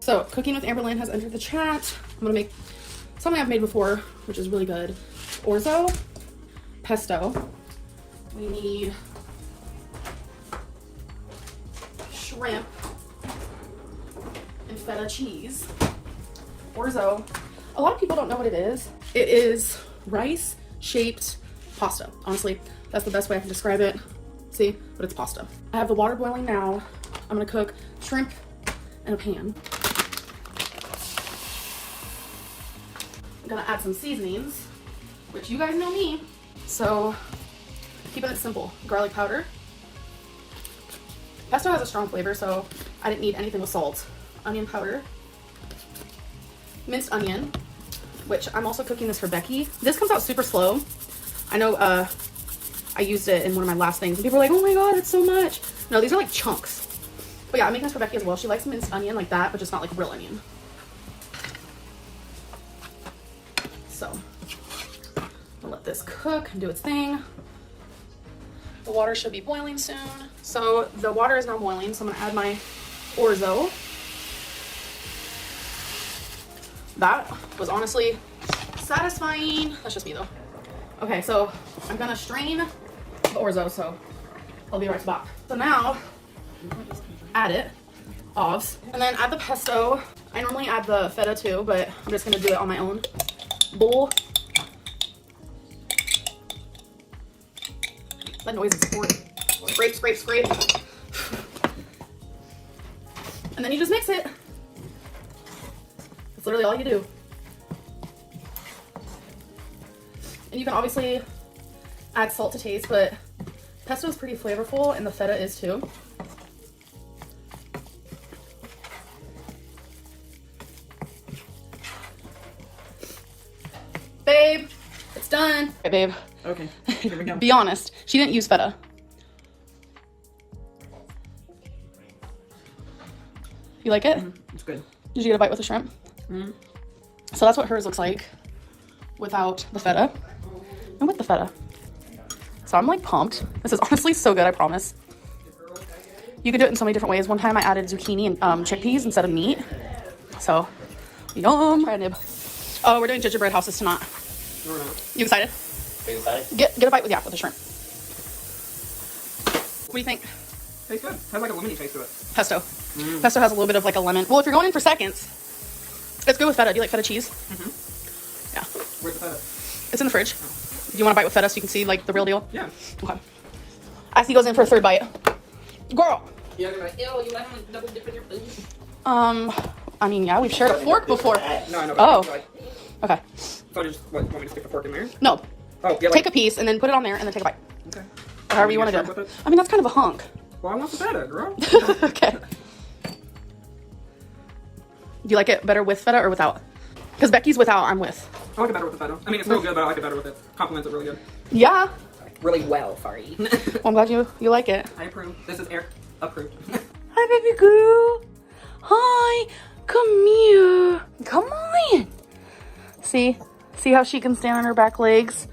So, Cooking with Amberlynn has entered the chat. I'm gonna make something I've made before, which is really good. Orzo, pesto. We need shrimp and feta cheese. Orzo. A lot of people don't know what it is. It is rice-shaped pasta. Honestly, that's the best way I can describe it. See? But it's pasta. I have the water boiling now. I'm gonna cook shrimp in a pan. I'm gonna add some seasonings, which you guys know me. So, keeping it simple. Garlic powder. Pesto has a strong flavor, so I didn't need anything with salt. Onion powder. Minced onion, which I'm also cooking this for Becky. This comes out super slow. I know I used it in one of my last things, and people were like, oh my god, it's so much. No, these are like chunks. But yeah, I'm making this for Becky as well. She likes minced onion like that, but just not like real onion. So, I'll let this cook and do its thing. The water should be boiling soon. So the water is now boiling, so I'm gonna add my orzo. that was honestly satisfying. That's just me though. Okay, so I'm gonna strain the orzo, so I'll be right back. So now, add it, ovs, and then add the pesto. I normally add the feta too, but I'm just gonna do it on my own bowl. That noise is boring. Scrape, scrape, scrape. And then you just mix it. That's literally all you do. And you can obviously add salt to taste, but pesto is pretty flavorful and the feta is too. Babe, it's done. Okay, babe. Okay, here we go. Be honest, she didn't use feta. You like it? It's good. Did you get a bite with the shrimp? So that's what hers looks like without the feta and with the feta. So I'm like pumped. This is honestly so good, I promise. You can do it in so many different ways. One time I added zucchini and chickpeas instead of meat. So, yum. Try a nib. Oh, we're doing gingerbread houses tonight. No, we're not. You excited? Excited? Get a bite with the shrimp. What do you think? Tastes good. Has like a lemony taste to it. Pesto. Pesto has a little bit of like a lemon. Well, if you're going in for seconds, it's good with feta. Do you like feta cheese? Yeah. Where's the feta? It's in the fridge. Do you want to bite with feta so you can see like the real deal? Yeah. Okay. As he goes in for a third bite. Girl. Yeah, they're like, ew, you let him double dip in your food. I mean, yeah, we've shared a fork before. No, I know. Oh. Like, Okay. so just want me to stick the fork in there? No. Oh, yeah. Take a piece and then put it on there and then take a bite. Okay. Or however you want to do it. I mean, that's kind of a hunk. Well, I want the feta, girl. Okay. Do you like it better with feta or without? Because Becky's without, I'm with. I like it better with the feta. I mean, it's still good, but I like it better with it. Compliments it really good. Yeah. Really well, sorry. Well, I'm glad you like it. I approve. This is Eric. Approved. Hi, baby girl. Hi. Come here. Come on. See? See how she can stand on her back legs?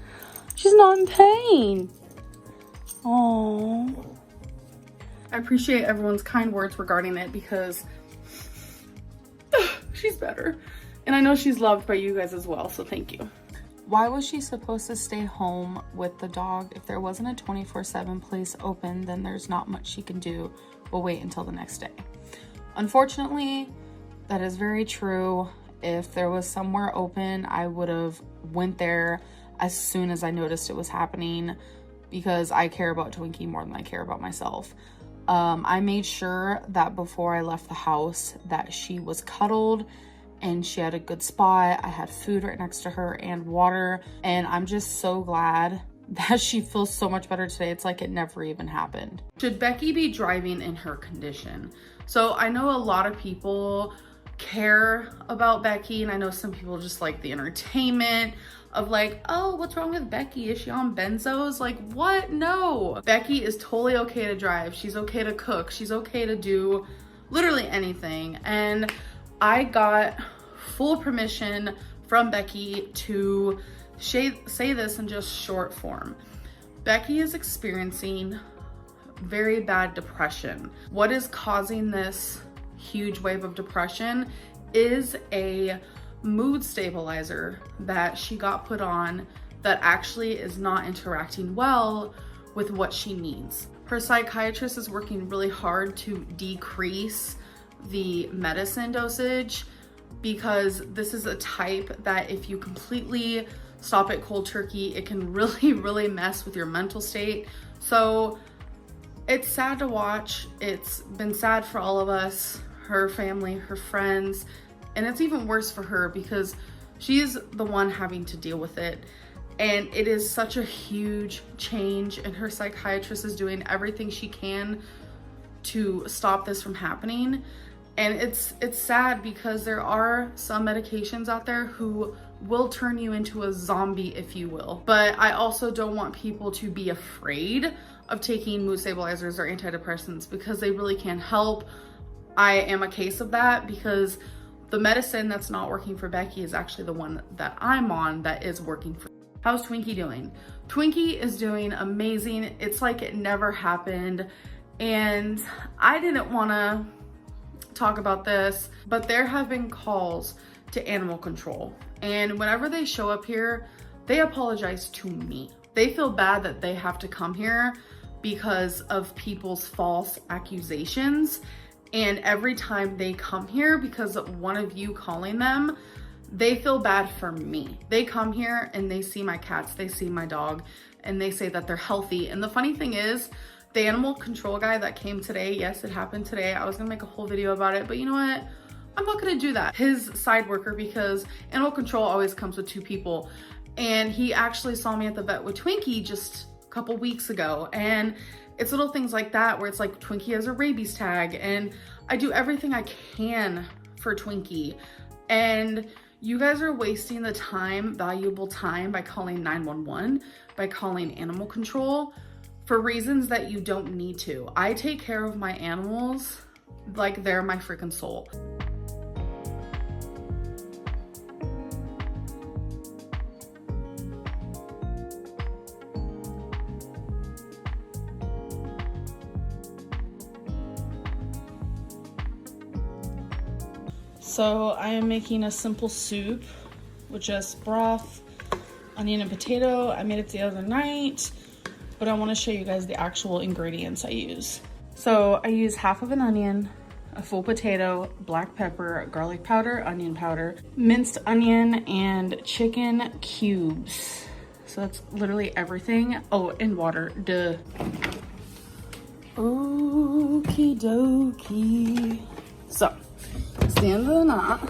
She's not in pain. Oh. I appreciate everyone's kind words regarding it because she's better. And I know she's loved by you guys as well, so thank you. Why was she supposed to stay home with the dog? If there wasn't a 24/7 place open, then there's not much she can do. We'll wait until the next day. Unfortunately, that is very true. If there was somewhere open, I would have went there as soon as I noticed it was happening because I care about Twinkie more than I care about myself. I made sure that before I left the house that she was cuddled and she had a good spot. I had food right next to her and water, and I'm just so glad that she feels so much better today. It's like it never even happened. Should Becky be driving in her condition? So I know a lot of people care about Becky, and I know some people just like the entertainment of like, oh, what's wrong with Becky? Is she on benzos? Like, what? No. Becky is totally okay to drive. She's okay to cook. She's okay to do literally anything. And I got full permission from Becky to say this in just short form. Becky is experiencing very bad depression. What is causing this huge wave of depression is a mood stabilizer that she got put on that actually is not interacting well with what she needs. Her psychiatrist is working really hard to decrease the medicine dosage because this is a type that if you completely stop it cold turkey, it can really mess with your mental state. So it's sad to watch. It's been sad for all of us, her family, her friends, and it's even worse for her because she's the one having to deal with it. And it is such a huge change, and her psychiatrist is doing everything she can to stop this from happening. And it's sad because there are some medications out there who will turn you into a zombie, if you will. But I also don't want people to be afraid of taking mood stabilizers or antidepressants because they really can help. I am a case of that because the medicine that's not working for Becky is actually the one that I'm on that is working for. How's Twinkie doing? Twinkie is doing amazing. It's like it never happened. And I didn't want to talk about this, but there have been calls to animal control. And whenever they show up here, they apologize to me. They feel bad that they have to come here because of people's false accusations. And every time they come here because of one of you calling them, they feel bad for me. They come here and they see my cats, they see my dog, and they say that they're healthy. And the funny thing is, the animal control guy that came today, yes, it happened today. I was gonna make a whole video about it, but you know what? I'm not gonna do that. His side worker, because animal control always comes with 2 people. And he actually saw me at the vet with Twinkie just a couple weeks ago. And it's little things like that where it's like Twinkie has a rabies tag, and I do everything I can for Twinkie. And you guys are wasting the time, valuable time, by calling 911, by calling animal control for reasons that you don't need to. I take care of my animals like they're my freaking soul. So I am making a simple soup with just broth, onion, and potato. I made it the other night, but I want to show you guys the actual ingredients I use. So I use half of an onion, a full potato, black pepper, garlic powder, onion powder, minced onion, and chicken cubes. So that's literally everything. Oh, and water, duh. Okie dokie. So, it's the end of the night.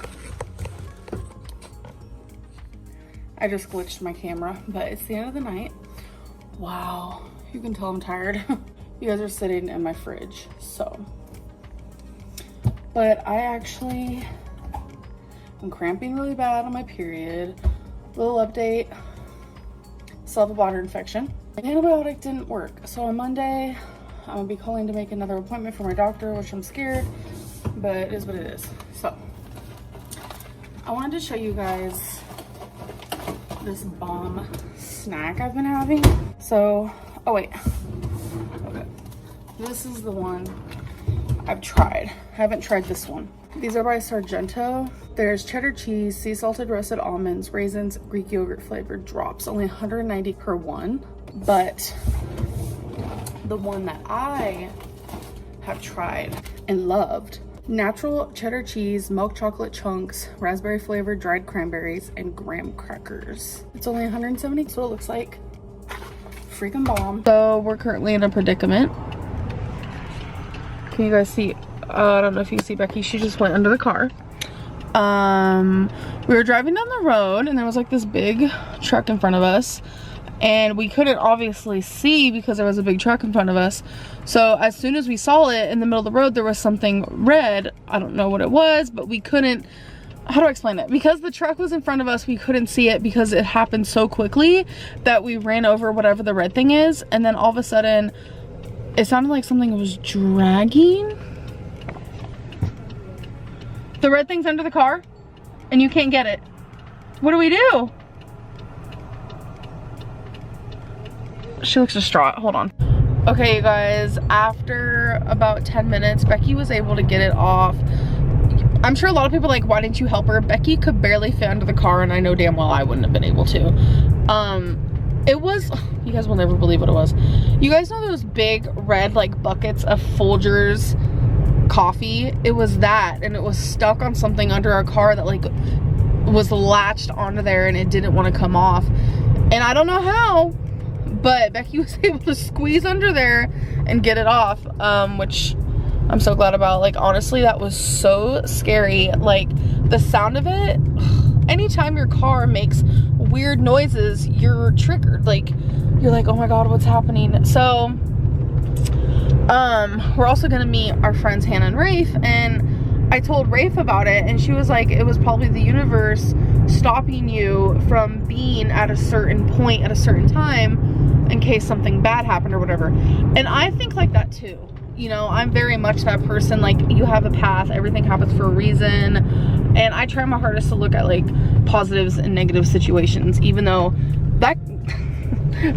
I just glitched my camera, but it's the end of the night. Wow, you can tell I'm tired. You guys are sitting in my fridge, so. But I actually am cramping really bad on my period. Little update, still have a bladder infection. The antibiotic didn't work, so on Monday, I'm gonna be calling to make another appointment for my doctor, which I'm scared, but it is what it is. So, I wanted to show you guys this bomb snack I've been having. So, oh wait, okay. This is the one I've tried. I haven't tried this one. These are by Sargento. There's cheddar cheese, sea salted roasted almonds, raisins, Greek yogurt flavored drops. Only 190 per one. But the one that I have tried and loved, natural cheddar cheese, milk chocolate chunks, raspberry flavored dried cranberries, and graham crackers. It's only 170, so it looks like freaking bomb. So we're currently in a predicament. Can you guys see? I don't know if you can see Becky. She just went under the car. We were driving down the road and there was like this big truck in front of us. And we couldn't obviously see because there was a big truck in front of us. So as soon as we saw it in the middle of the road, there was something red. I don't know what it was, but we couldn't, how do I explain it? Because the truck was in front of us, we couldn't see it because it happened so quickly that we ran over whatever the red thing is. And then all of a sudden, it sounded like something was dragging. The red thing's under the car and you can't get it. What do we do? She looks distraught. Hold on. Okay, you guys, after about 10 minutes, Becky was able to get it off. I'm sure a lot of people are like, why didn't you help her? Becky could barely fit under the car, and I know damn well I wouldn't have been able to. It was, you guys will never believe what it was. You guys know those big red like buckets of Folgers coffee? It was that, and it was stuck on something under our car that like was latched onto there and it didn't want to come off. And I don't know how, but Becky was able to squeeze under there and get it off, which I'm so glad about. Like, honestly, that was so scary. Like, the sound of it, anytime your car makes weird noises, you're triggered. Like, you're like, oh my God, what's happening? So, we're also gonna meet our friends Hannah and Rafe, and I told Rafe about it, and she was like, it was probably the universe stopping you from being at a certain point at a certain time in case something bad happened or whatever. And I think like that too. You know, I'm very much that person. Like, you have a path, everything happens for a reason, and I try my hardest to look at like positives and negative situations, even though that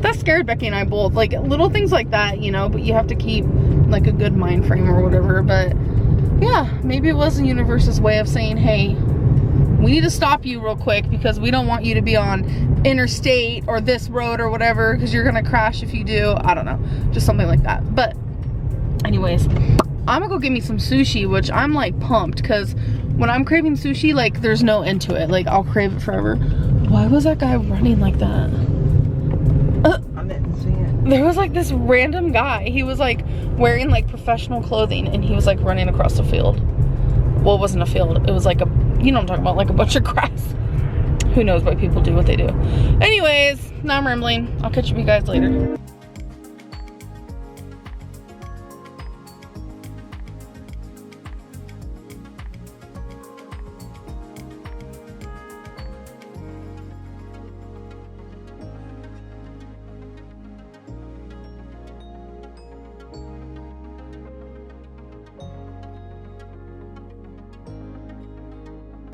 that scared Becky and I both. Like, little things like that, you know, but you have to keep like a good mind frame or whatever. But yeah, maybe it was the universe's way of saying, hey, we need to stop you real quick because we don't want you to be on interstate or this road or whatever because you're gonna crash if you do. I don't know, just something like that. But anyways, I'm gonna go get me some sushi, which I'm like pumped because when I'm craving sushi, like there's no end to it. Like I'll crave it forever. Why was that guy running like that? I didn't see it. There was like this random guy. He was like wearing like professional clothing and he was like running across the field. Well, it wasn't a field. It was like a, you know what I'm talking about, like a bunch of grass. Who knows why people do what they do. Anyways, now I'm rambling. I'll catch you guys later.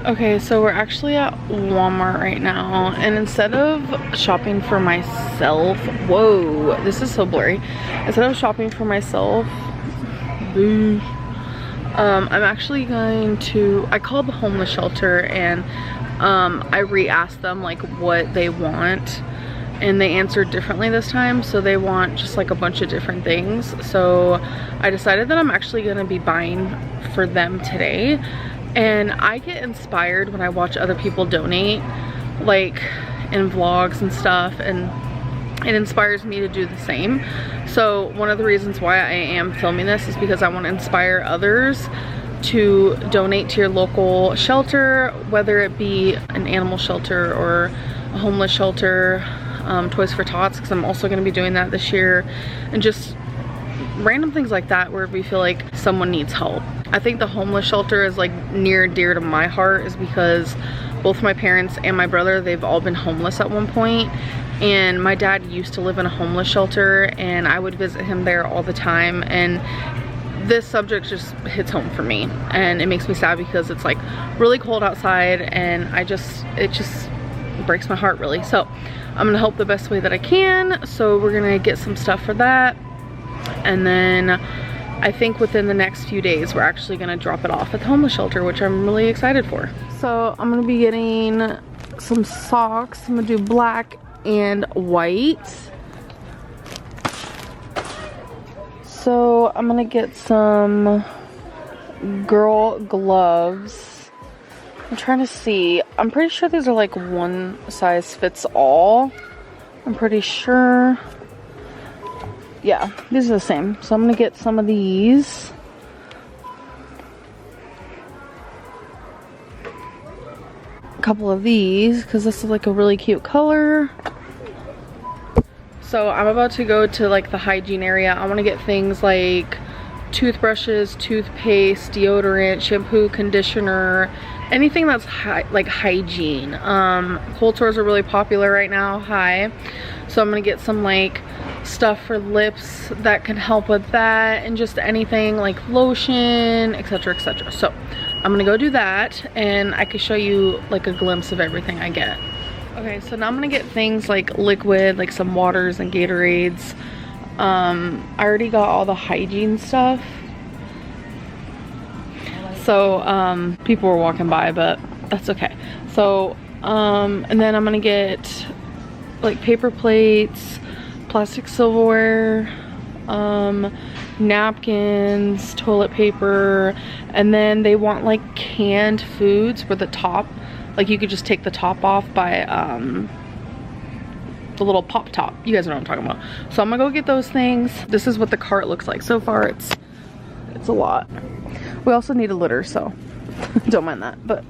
Okay, so we're actually at Walmart right now, and instead of shopping for myself, whoa, this is so blurry. Instead of shopping for myself, boo, I'm actually going to, I called the homeless shelter and I re-asked them like what they want, and they answered differently this time. So they want just like a bunch of different things. So I decided that I'm actually gonna be buying for them today. And I get inspired when I watch other people donate, like in vlogs and stuff, and it inspires me to do the same. So one of the reasons why I am filming this is because I want to inspire others to donate to your local shelter, whether it be an animal shelter or a homeless shelter, Toys for Tots, because I'm also going to be doing that this year, and just random things like that where we feel like someone needs help. I think the homeless shelter is like near and dear to my heart, is because both my parents and my brother, they've all been homeless at one point, and my dad used to live in a homeless shelter and I would visit him there all the time, and this subject just hits home for me, and it makes me sad because it's like really cold outside, and it just breaks my heart really. So I'm gonna help the best way that I can. So we're gonna get some stuff for that, and then I think within the next few days we're actually gonna drop it off at the homeless shelter, which I'm really excited for. So I'm gonna be getting some socks. I'm gonna do black and white. So I'm gonna get some girl gloves. I'm trying to see. I'm pretty sure these are like one size fits all. I'm pretty sure. Yeah, these are the same. So I'm gonna get some of these. A couple of these, because this is like a really cute color. So I'm about to go to like the hygiene area. I want to get things like toothbrushes, toothpaste, deodorant, shampoo, conditioner, anything that's like hygiene. Cold sores are really popular right now. So I'm gonna get some like stuff for lips that can help with that, and just anything like lotion, etc, etc. So I'm gonna go do that, and I can show you like a glimpse of everything I get. Okay, so now I'm gonna get things like liquid, like some waters and Gatorades. I already got all the hygiene stuff. So people were walking by, but that's okay. So and then I'm gonna get like paper plates, plastic silverware, napkins, toilet paper, and then they want like canned foods where the top, like you could just take the top off by the little pop top. You guys know what I'm talking about. So I'm gonna go get those things. This is what the cart looks like. So far it's a lot. We also need a litter, so don't mind that. But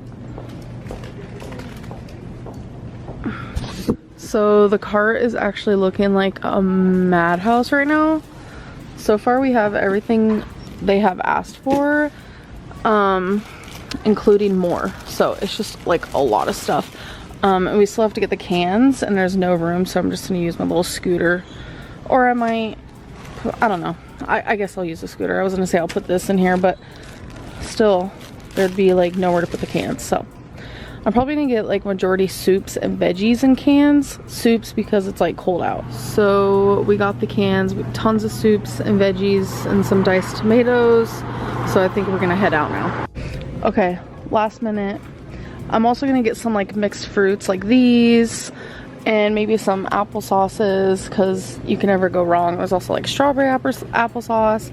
so the cart is actually looking like a madhouse right now. So far we have everything they have asked for, including more. So it's just like a lot of stuff. And we still have to get the cans, and there's no room, so I'm just gonna use my little scooter. Or I might, I don't know. I guess I'll use the scooter. I was gonna say I'll put this in here, but still there'd be like nowhere to put the cans. So I'm probably gonna get like majority soups and veggies in cans. Soups because it's like cold out. So we got the cans with tons of soups and veggies and some diced tomatoes. So I think we're gonna head out now. Okay, last minute. I'm also gonna get some like mixed fruits like these, and maybe some applesauces, because you can never go wrong. There's also like strawberry applesauce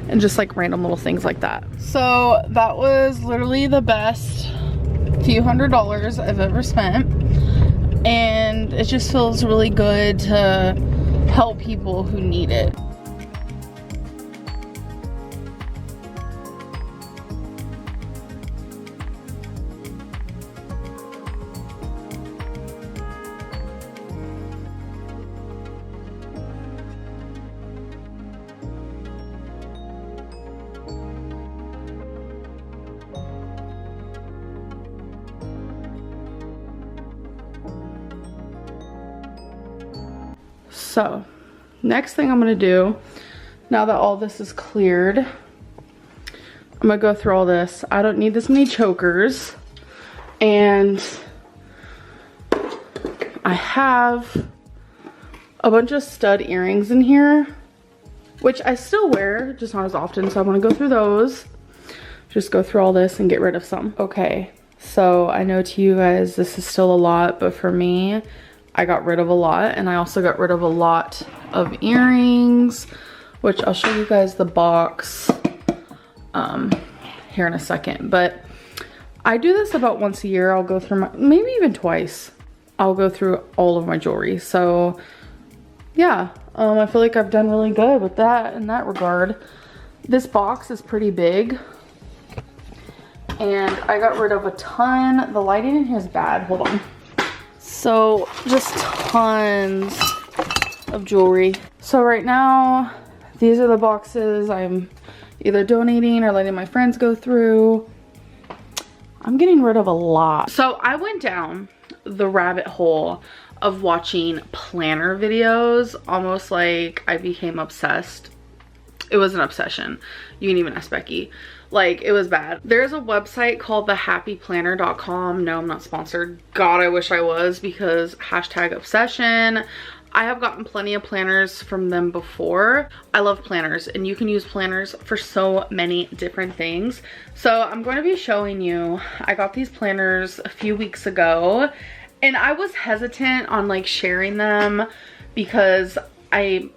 and just like random little things like that. So that was literally the best few $100s I've ever spent, and it just feels really good to help people who need it. So, next thing I'm gonna do, now that all this is cleared, I'm gonna go through all this. I don't need this many chokers, and I have a bunch of stud earrings in here, which I still wear, just not as often, so I wanna go through those. Just go through all this and get rid of some. Okay, so I know to you guys this is still a lot, but for me, I got rid of a lot, and I also got rid of a lot of earrings, which I'll show you guys the box here in a second. But I do this about once a year. I'll go through maybe even twice. I'll go through all of my jewelry. So yeah, I feel like I've done really good with that in that regard. This box is pretty big, and I got rid of a ton. The lighting in here is bad. Hold on. So just tons of jewelry. So right now, these are the boxes I'm either donating or letting my friends go through. I'm getting rid of a lot. So I went down the rabbit hole of watching planner videos, almost like I became obsessed. It was an obsession. You can even ask Becky. Like, it was bad. There's a website called thehappyplanner.com. No, I'm not sponsored. God, I wish I was, because #obsession. I have gotten plenty of planners from them before. I love planners, and you can use planners for so many different things. So I'm going to be showing you, I got these planners a few weeks ago, and I was hesitant on like sharing them because I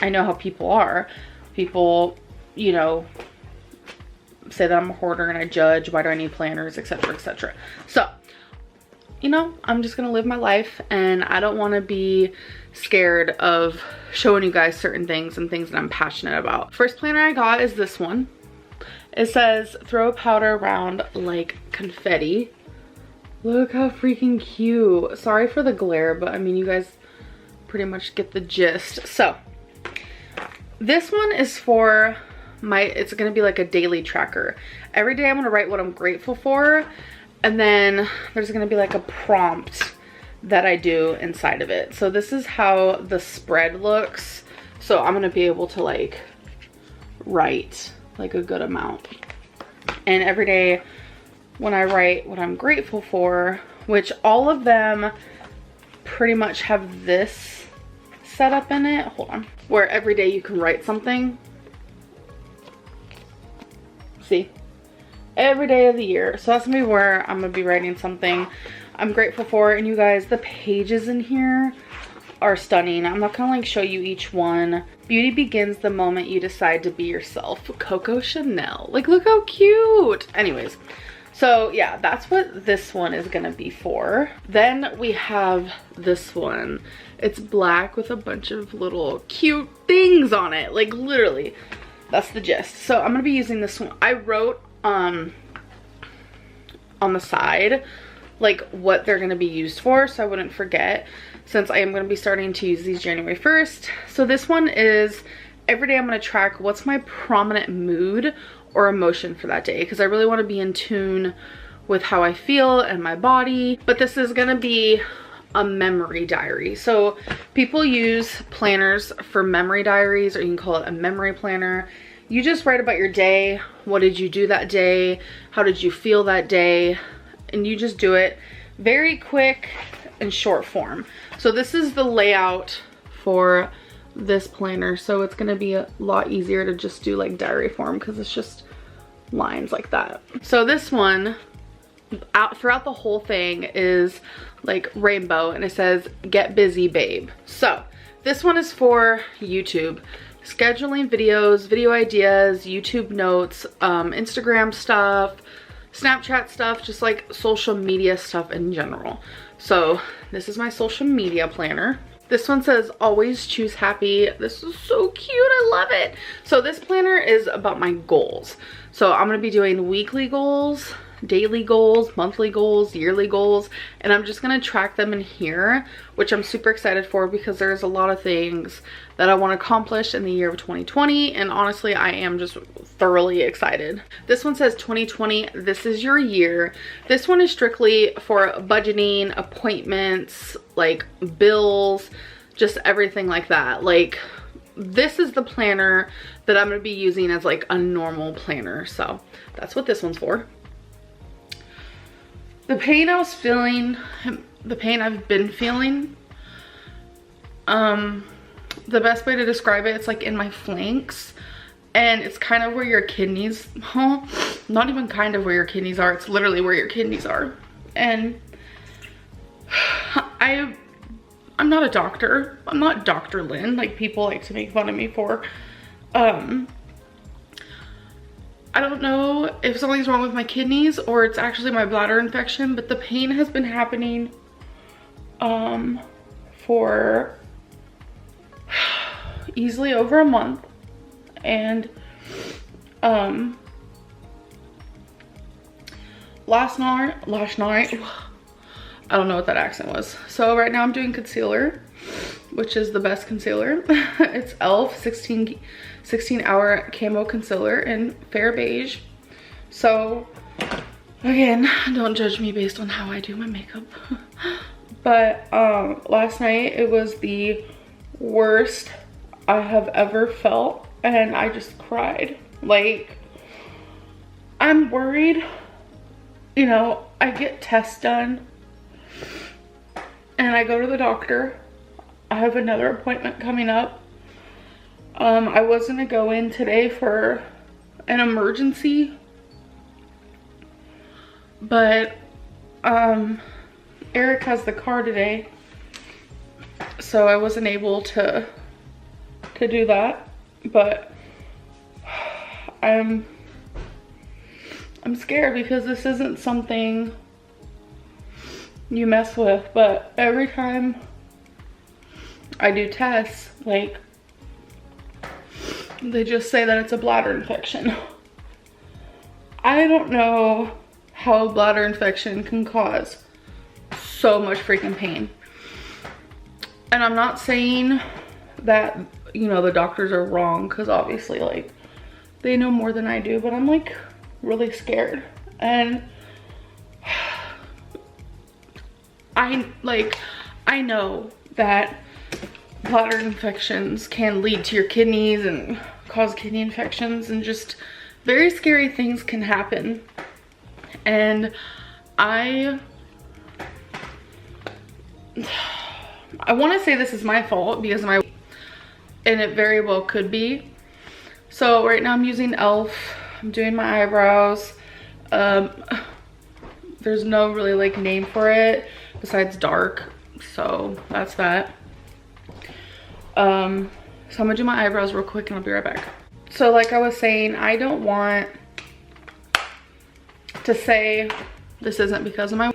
know how people are. People, you know, say that I'm a hoarder and I judge, why do I need planners, etc, etc. So, you know, I'm just gonna live my life, and I don't want to be scared of showing you guys certain things and things that I'm passionate about. First planner I got is this one. It says throw a powder around like confetti. Look how freaking cute. Sorry for the glare, but I mean, you guys pretty much get the gist. So this one is for it's gonna be like a daily tracker. Every day I'm gonna write what I'm grateful for, and then there's gonna be like a prompt that I do inside of it. So this is how the spread looks. So I'm gonna be able to like write like a good amount. And every day when I write what I'm grateful for, which all of them pretty much have this set up in it, hold on, where every day you can write something. See, every day of the year. So that's gonna be where I'm gonna be writing something I'm grateful for. And you guys, the pages in here are stunning. I'm not gonna like show you each one. Beauty begins the moment you decide to be yourself. Coco Chanel. Like, look how cute. Anyways, so yeah, that's what this one is gonna be for. Then we have this one. It's black with a bunch of little cute things on it. Like, literally, that's the gist. So I'm gonna be using this one. I wrote on the side like what they're gonna be used for, so I wouldn't forget, since I am gonna be starting to use these January 1st. So this one is every day I'm gonna track what's my prominent mood or emotion for that day, because I really want to be in tune with how I feel and my body. But this is gonna be a memory diary. So people use planners for memory diaries, or you can call it a memory planner. You just write about your day. What did you do that day? How did you feel that day? And you just do it very quick and short form. So this is the layout for this planner. So it's gonna be a lot easier to just do like diary form, because it's just lines like that. So this one out throughout the whole thing is like rainbow, and it says get busy babe. So this one is for YouTube, scheduling videos, video ideas, YouTube notes, Instagram stuff, Snapchat stuff, just like social media stuff in general. So this is my social media planner. This one says always choose happy. This is so cute, I love it. So this planner is about my goals. So I'm gonna be doing weekly goals, daily goals, monthly goals, yearly goals, and I'm just gonna track them in here, which I'm super excited for because there's a lot of things that I want to accomplish in the year of 2020, and honestly I am just thoroughly excited. This one says 2020, this is your year. This one is strictly for budgeting, appointments, like bills, just everything like that. Like this is the planner that I'm going to be using as like a normal planner, so that's what this one's for. The pain I was feeling, the pain I've been feeling, the best way to describe it, it's like in my flanks, and it's kind of where your kidneys, not even kind of where your kidneys are, it's literally where your kidneys are. And I'm not a doctor. I'm not Dr. Lynn, like people like to make fun of me for. I don't know if something's wrong with my kidneys or it's actually my bladder infection, but the pain has been happening for easily over a month. And last night, I don't know what that accent was. So right now I'm doing concealer, which is the best concealer. It's e.l.f. 16 hour camo concealer in fair beige. So again, don't judge me based on how I do my makeup. But last night it was the worst I have ever felt, and I just cried. Like, I'm worried, you know, I get tests done and I go to the doctor. I have another appointment coming up. I was gonna go in today for an emergency, but Eric has the car today, so I wasn't able to do that. But I'm scared because this isn't something you mess with, but every time I do tests, like, they just say that it's a bladder infection. I don't know how a bladder infection can cause so much freaking pain. And I'm not saying that, you know, the doctors are wrong, because obviously, like, they know more than I do, but I'm like really scared. And I know that bladder infections can lead to your kidneys and cause kidney infections, and just very scary things can happen. And I want to say this is my fault because and it very well could be. So right now I'm using e.l.f. I'm doing my eyebrows. There's no really like name for it besides dark, so that's that. So I'm gonna do my eyebrows real quick and I'll be right back. So like I was saying, I don't want to say this isn't because of my,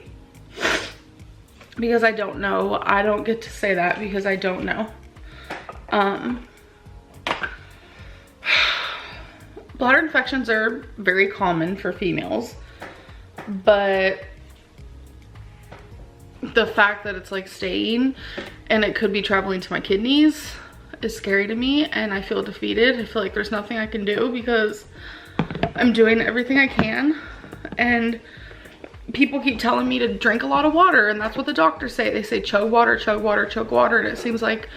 because I don't know. I don't get to say that because I don't know. Bladder infections are very common for females, but the fact that it's like staying and it could be traveling to my kidneys is scary to me, and I feel defeated. I feel like there's nothing I can do because I'm doing everything I can, and people keep telling me to drink a lot of water, and that's what the doctors say. They say chug water, chug water, chug water, and it seems like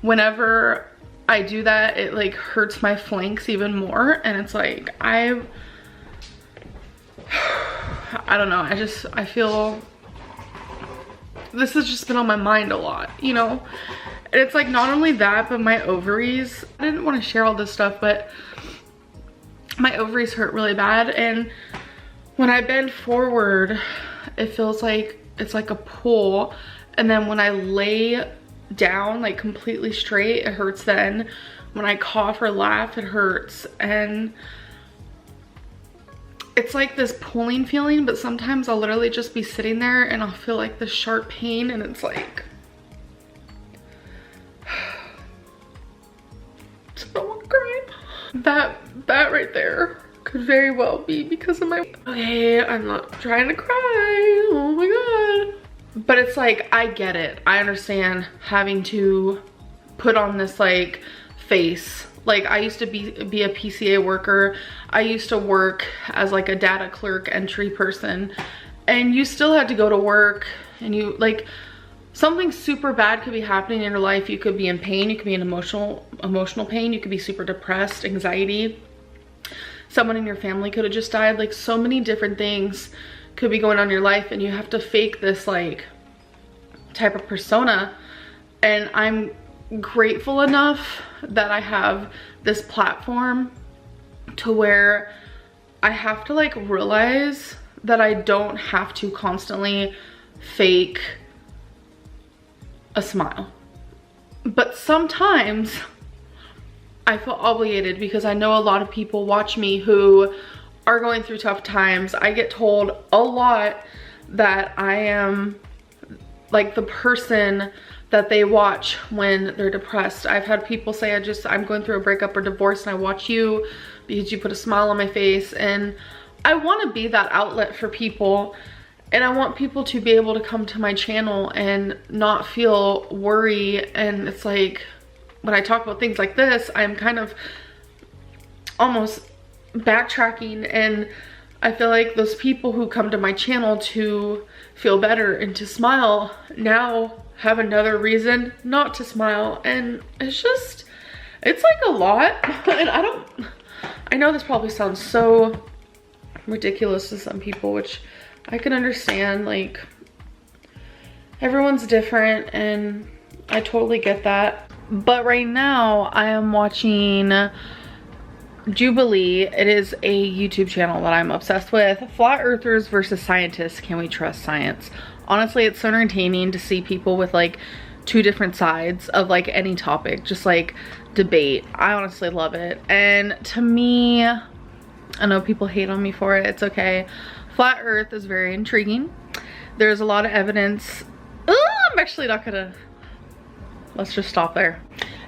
whenever I do that, it like hurts my flanks even more, and it's like I don't know, I feel this has just been on my mind a lot, you know. And it's like not only that, but my ovaries, I didn't want to share all this stuff, but my ovaries hurt really bad, and When I bend forward, it feels like it's like a pull. And then when I lay down like completely straight, it hurts then. When I cough or laugh, it hurts. And it's like this pulling feeling, but sometimes I'll literally just be sitting there and I'll feel like this sharp pain, and it's like, I want to cry. That right there could very well be because of my, okay, I'm not trying to cry, oh my god. But it's like, I get it. I understand having to put on this like face. Like, I used to be a PCA worker. I used to work as like a data clerk entry person, and you still had to go to work, and you like, something super bad could be happening in your life. You could be in pain, you could be in emotional pain, you could be super depressed, anxiety. Someone in your family could have just died. Like, so many different things could be going on in your life, and you have to fake this like type of persona. And I'm grateful enough that I have this platform to where I have to like realize that I don't have to constantly fake a smile. But sometimes I feel obligated because I know a lot of people watch me who are going through tough times. I get told a lot that I am like the person that they watch when they're depressed. I've had people say, I'm going through a breakup or divorce and I watch you because you put a smile on my face. And I want to be that outlet for people. And I want people to be able to come to my channel and not feel worry. And it's like, when I talk about things like this, I'm kind of almost backtracking, and I feel like those people who come to my channel to feel better and to smile now have another reason not to smile. And it's just, it's like a lot. And I know this probably sounds so ridiculous to some people, which I can understand. Like, everyone's different and I totally get that. But right now I am watching Jubilee. It is a YouTube channel that I'm obsessed with. Flat Earthers versus Scientists. Can we trust science? Honestly, it's so entertaining to see people with like two different sides of like any topic, just like debate. I honestly love it. And to me, I know people hate on me for it. It's okay. Flat Earth is very intriguing. There's a lot of evidence. I'm actually not gonna, let's just stop there.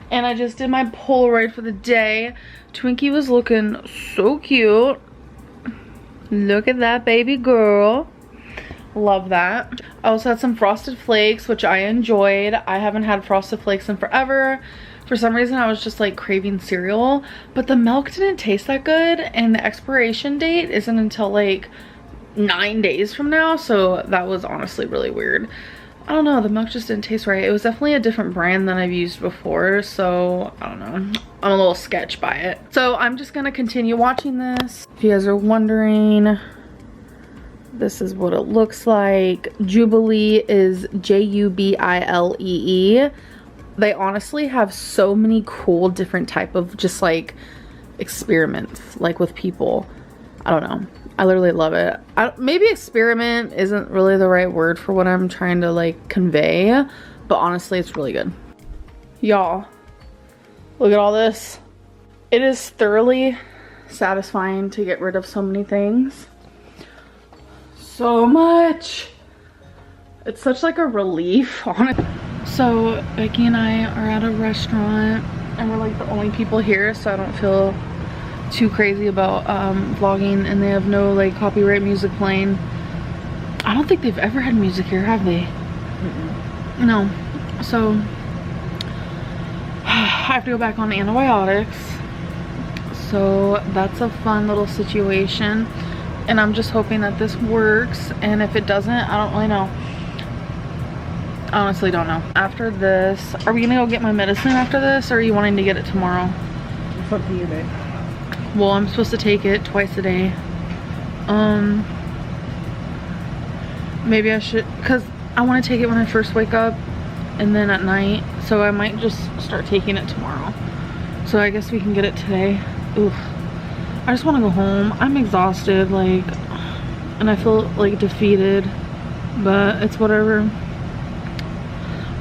And I just did my Polaroid for the day. Twinkie was looking so cute. Look at that baby girl. Love that. I also had some Frosted Flakes, which I enjoyed. I haven't had Frosted Flakes in forever. For some reason, I was just like craving cereal, but the milk didn't taste that good, and the expiration date isn't until like 9 days from now, so that was honestly really weird. I don't know, the milk just didn't taste right. It was definitely a different brand than I've used before, so I don't know. I'm a little sketched by it. So I'm just gonna continue watching this. If you guys are wondering, this is what it looks like. Jubilee is Jubilee. They honestly have so many cool different type of just like experiments, like with people. I don't know. I literally love it. Maybe experiment isn't really the right word for what I'm trying to like convey, but honestly, it's really good. Y'all, look at all this. It is thoroughly satisfying to get rid of so many things. So much. It's such like a relief, honestly. So Becky and I are at a restaurant and we're like the only people here, so I don't feel too crazy about vlogging, and they have no like copyright music playing. I don't think they've ever had music here, have they? No. So I have to go back on antibiotics, so that's a fun little situation, and I'm just hoping that this works, and if it doesn't, I don't really know. I honestly don't know. After this, are we gonna go get my medicine after this, or are you wanting to get it tomorrow? It's up to you, babe. Well, I'm supposed to take it twice a day. Maybe I should, because I want to take it when I first wake up and then at night, so I might just start taking it tomorrow. So I guess we can get it today. Oof. I just want to go home. I'm exhausted. Like, and I feel like defeated, but it's whatever.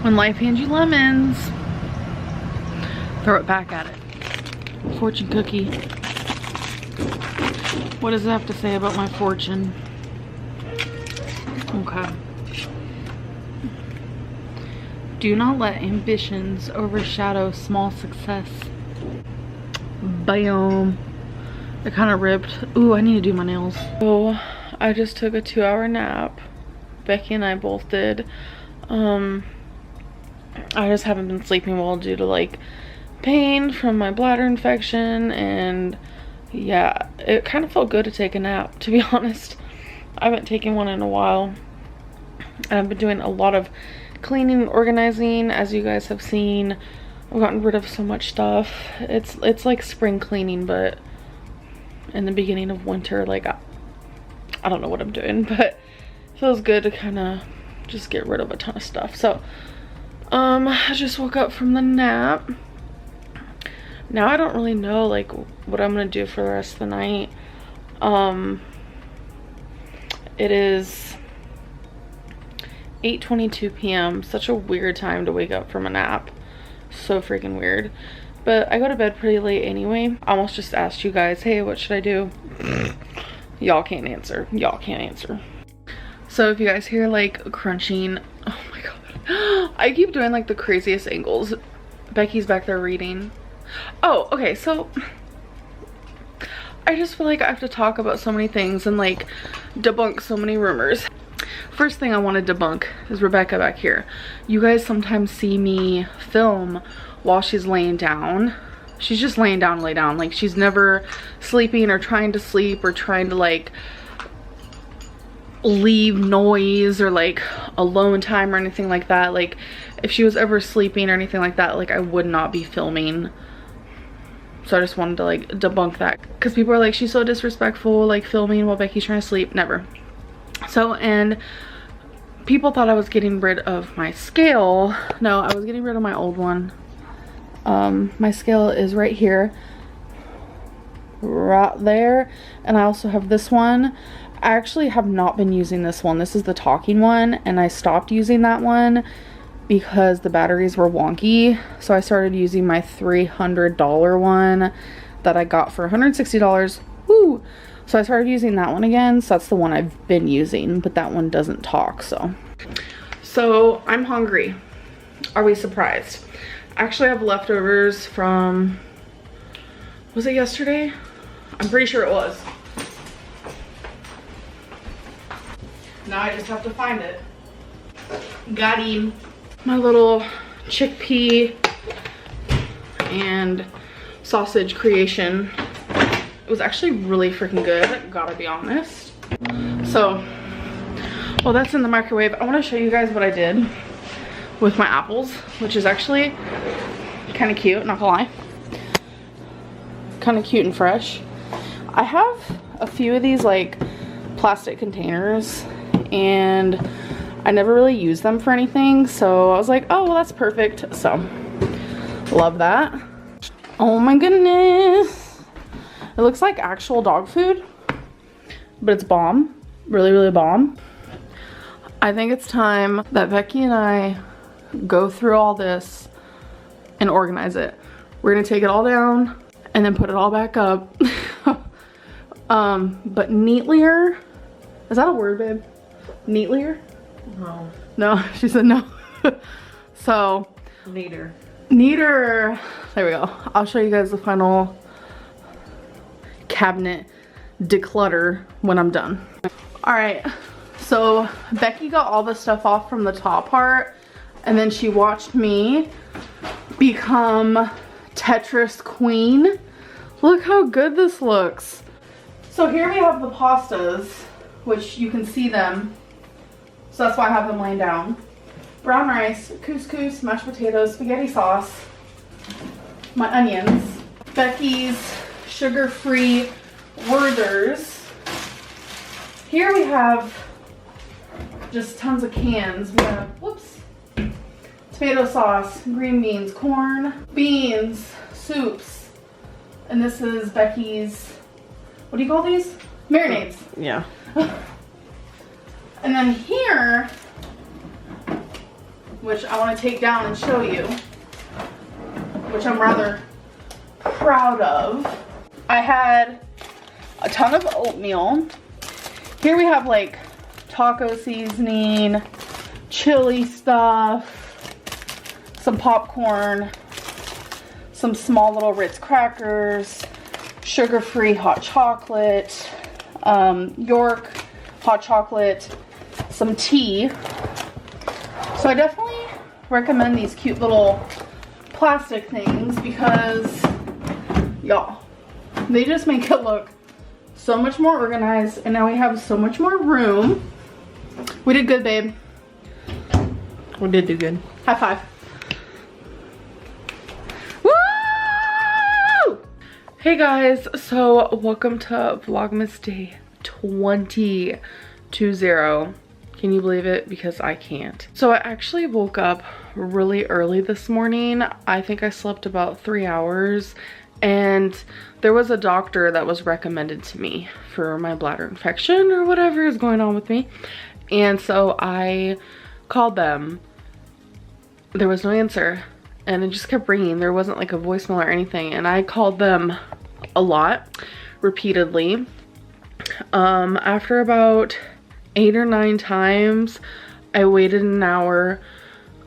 When life hands you lemons, throw it back at it. Fortune cookie. What does it have to say about my fortune? Okay. Do not let ambitions overshadow small success. Bam. It kind of ripped. Ooh, I need to do my nails. So I just took a 2-hour nap. Becky and I both did. I just haven't been sleeping well due to like pain from my bladder infection, and yeah, it kind of felt good to take a nap, to be honest. I haven't taken one in a while. I've been doing a lot of cleaning and organizing, as you guys have seen. I've gotten rid of so much stuff. It's like spring cleaning, but in the beginning of winter. Like, I don't know what I'm doing, but it feels good to kind of just get rid of a ton of stuff. So I just woke up from the nap. Now I don't really know like what I'm gonna do for the rest of the night. It is 8:22 p.m. Such a weird time to wake up from a nap. So freaking weird. But I go to bed pretty late anyway. I almost just asked you guys, hey, what should I do? Y'all can't answer. Y'all can't answer. So if you guys hear like crunching, oh my god. I keep doing like the craziest angles. Becky's back there reading. Oh, okay, so I just feel like I have to talk about so many things and like debunk so many rumors. First thing I want to debunk is Rebecca back here. You guys sometimes see me film while she's laying down. She's just laying down to lay down. Like, she's never sleeping or trying to sleep or trying to like leave noise or like alone time or anything like that. Like, if she was ever sleeping or anything like that, like I would not be filming. So I just wanted to like debunk that, because people are like, she's so disrespectful, like filming while Becky's trying to sleep. Never. So, and people thought I was getting rid of my scale. No, I was getting rid of my old one. My scale is right here, right there, and I also have this one. I actually have not been using this one. This is the talking one, and I stopped using that one because the batteries were wonky. So I started using my $300 one that I got for $160. Woo! So I started using that one again. So that's the one I've been using, but that one doesn't talk. So I'm hungry. Are we surprised? Actually, I have leftovers from, was it yesterday? I'm pretty sure it was. Now I just have to find it. Got him. My little chickpea and sausage creation. It was actually really freaking good, gotta be honest. So, well, that's in the microwave. I want to show you guys what I did with my apples, which is actually kind of cute, not gonna lie. Kind of cute and fresh. I have a few of these like plastic containers, and I never really use them for anything, so I was like, oh well, that's perfect. So love that. Oh my goodness, it looks like actual dog food, but it's bomb. Really, really bomb. I think it's time that Becky and I go through all this and organize it. We're gonna take it all down and then put it all back up. But neatlier, is that a word, babe? Neatlier? No. No, she said no. So Neater. Neater. There we go. I'll show you guys the final cabinet declutter when I'm done. All right, so Becky got all the stuff off from the top part, and then she watched me become Tetris queen. Look how good this looks. So here we have the pastas, which you can see them. So that's why I have them laying down. Brown rice, couscous, mashed potatoes, spaghetti sauce, my onions, Becky's sugar-free Werther's. Here we have just tons of cans. We have, whoops, tomato sauce, green beans, corn, beans, soups, and this is Becky's, what do you call these? Marinades. Yeah. And then here, which I want to take down and show you, which I'm rather proud of. I had a ton of oatmeal. Here we have like taco seasoning, chili stuff, some popcorn, some small little Ritz crackers, sugar-free hot chocolate, York hot chocolate, some tea. So I definitely recommend these cute little plastic things because, y'all, they just make it look so much more organized, and now we have so much more room. We did good, babe. We did do good. High five. Woo! Hey guys, so welcome to Vlogmas Day 20. Can you believe it? Because I can't. So I actually woke up really early this morning. I think I slept about 3 hours, and there was a doctor that was recommended to me for my bladder infection or whatever is going on with me. And so I called them. There was no answer, and it just kept ringing. There wasn't like a voicemail or anything, and I called them a lot, repeatedly. After about 8 or 9 times, I waited an hour,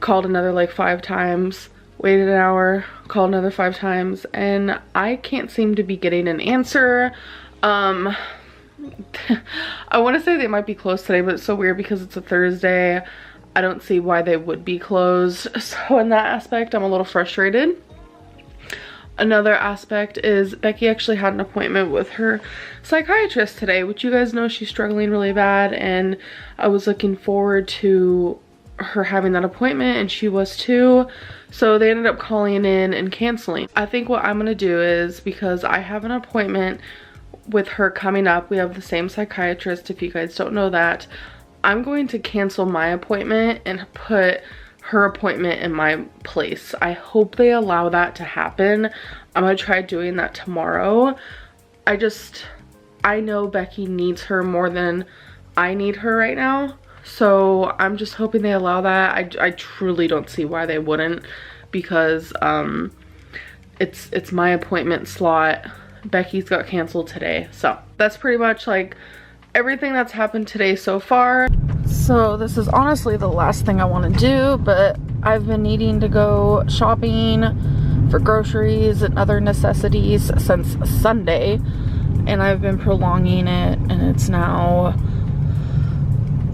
called another like 5 times, waited an hour, called another 5 times, and I can't seem to be getting an answer. I want to say they might be closed today, but it's so weird because it's a Thursday. I don't see why they would be closed. So in that aspect, I'm a little frustrated. Another aspect is Becky actually had an appointment with her psychiatrist today, which you guys know she's struggling really bad, and I was looking forward to her having that appointment, and she was too. So they ended up calling in and canceling. I think what I'm gonna do is, because I have an appointment with her coming up, we have the same psychiatrist if you guys don't know that, I'm going to cancel my appointment and put her appointment in my place. I hope they allow that to happen. I'm gonna try doing that tomorrow. I know Becky needs her more than I need her right now, so I'm just hoping they allow that. I truly don't see why they wouldn't, because it's my appointment slot. Becky's got canceled today, so that's pretty much like everything that's happened today so far. So this is honestly the last thing I want to do, but I've been needing to go shopping for groceries and other necessities since Sunday, and I've been prolonging it, and it's now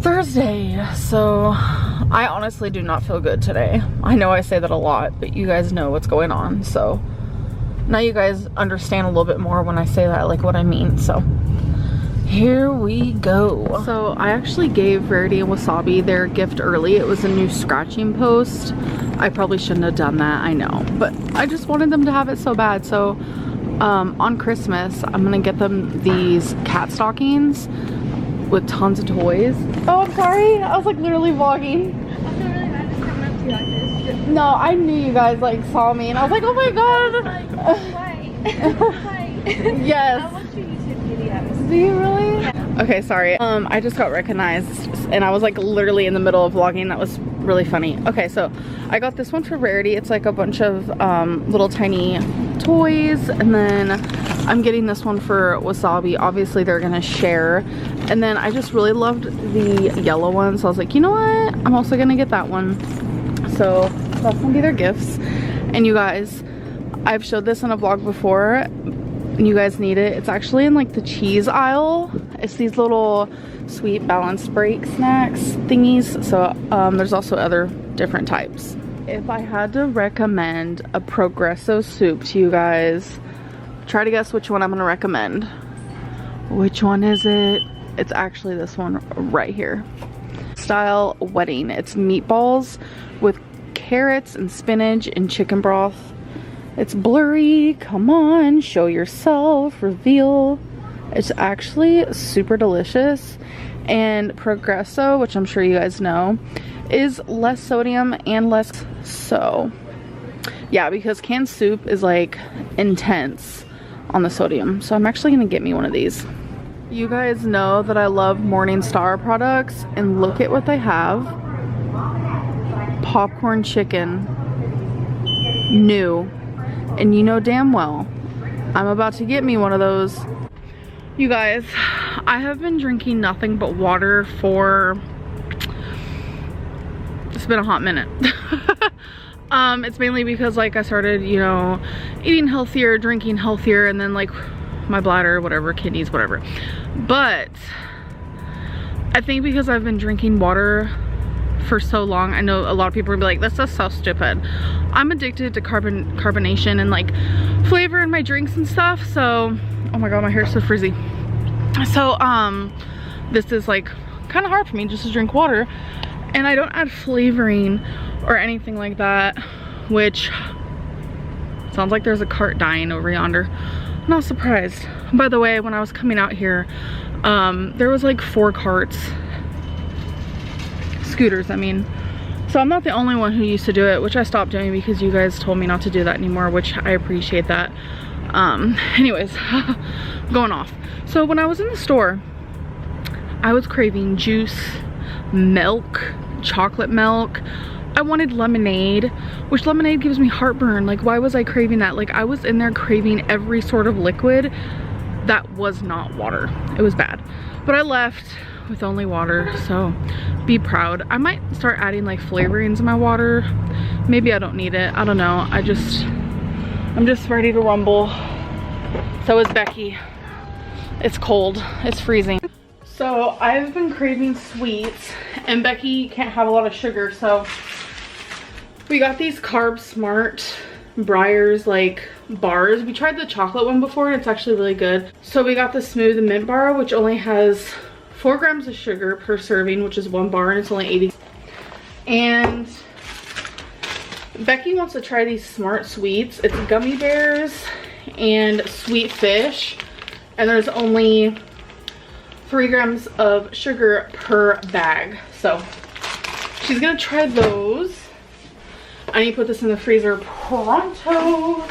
Thursday, so I honestly do not feel good today. I know I say that a lot, but you guys know what's going on, so now you guys understand a little bit more when I say that, like what I mean. So here we go. So I actually gave Rarity and Wasabi their gift early. It was a new scratching post. I probably shouldn't have done that, I know, but I just wanted them to have it so bad. So on Christmas, I'm gonna get them these cat stockings with tons of toys. Oh, I'm sorry. I was like literally vlogging. I feel really bad just coming up to you like this. No, I knew you guys like saw me, and I was like, oh my god. Why? Why? Yes. I watch your YouTube videos. Do you really? Okay, sorry. I just got recognized, and I was like literally in the middle of vlogging. That was really funny. Okay, so I got this one for Rarity. It's like a bunch of little tiny toys, and then I'm getting this one for Wasabi. Obviously they're gonna share, and then I just really loved the yellow one, so I was like, you know what, I'm also gonna get that one. So that's gonna be their gifts. And you guys, I've showed this in a vlog before, and you guys need it. It's actually in like the cheese aisle. It's these little sweet balanced break snacks thingies. So there's also other different types. If I had to recommend a Progresso soup to you guys, try to guess which one I'm gonna recommend. Which one is it? It's actually this one right here. Style Wedding. It's meatballs with carrots and spinach and chicken broth. It's blurry. Come on, show yourself, reveal. It's actually super delicious. And Progresso, which I'm sure you guys know, is less sodium and less so. Yeah, because canned soup is like intense on the sodium. So I'm actually gonna get me one of these. You guys know that I love Morningstar products, and look at what they have. Popcorn chicken. New. And you know damn well I'm about to get me one of those. You guys, I have been drinking nothing but water for, it's been a hot minute. It's mainly because like I started, you know, eating healthier, drinking healthier, and then like my bladder, whatever, kidneys, whatever. But I think because I've been drinking water for so long, I know a lot of people will be like, this is so stupid. I'm addicted to carbonation and like flavor in my drinks and stuff. So, oh my god, my hair's so frizzy. So this is like kind of hard for me just to drink water, and I don't add flavoring or anything like that, which sounds like there's a cart dying over yonder. Not surprised. By the way, when I was coming out here, there was like 4 carts, scooters I mean. So I'm not the only one who used to do it, which I stopped doing because you guys told me not to do that anymore, which I appreciate that. Anyways, going off. So when I was in the store, I was craving juice, milk, chocolate milk. I wanted lemonade, which lemonade gives me heartburn. Like, why was I craving that? Like, I was in there craving every sort of liquid that was not water. It was bad. But I left with only water, so be proud. I might start adding like flavorings in my water. Maybe I don't need it. I don't know. I'm just ready to rumble. So is Becky. It's cold. It's freezing. So I've been craving sweets, and Becky can't have a lot of sugar, so we got these Carb Smart Breyers like bars. We tried the chocolate one before, and it's actually really good. So we got the Smooth Mint bar, which only has 4 grams of sugar per serving, which is 1 bar, and it's only 80. And Becky wants to try these Smart Sweets. It's gummy bears and sweet fish, and there's only 3 grams of sugar per bag. So she's gonna try those. I need to put this in the freezer pronto.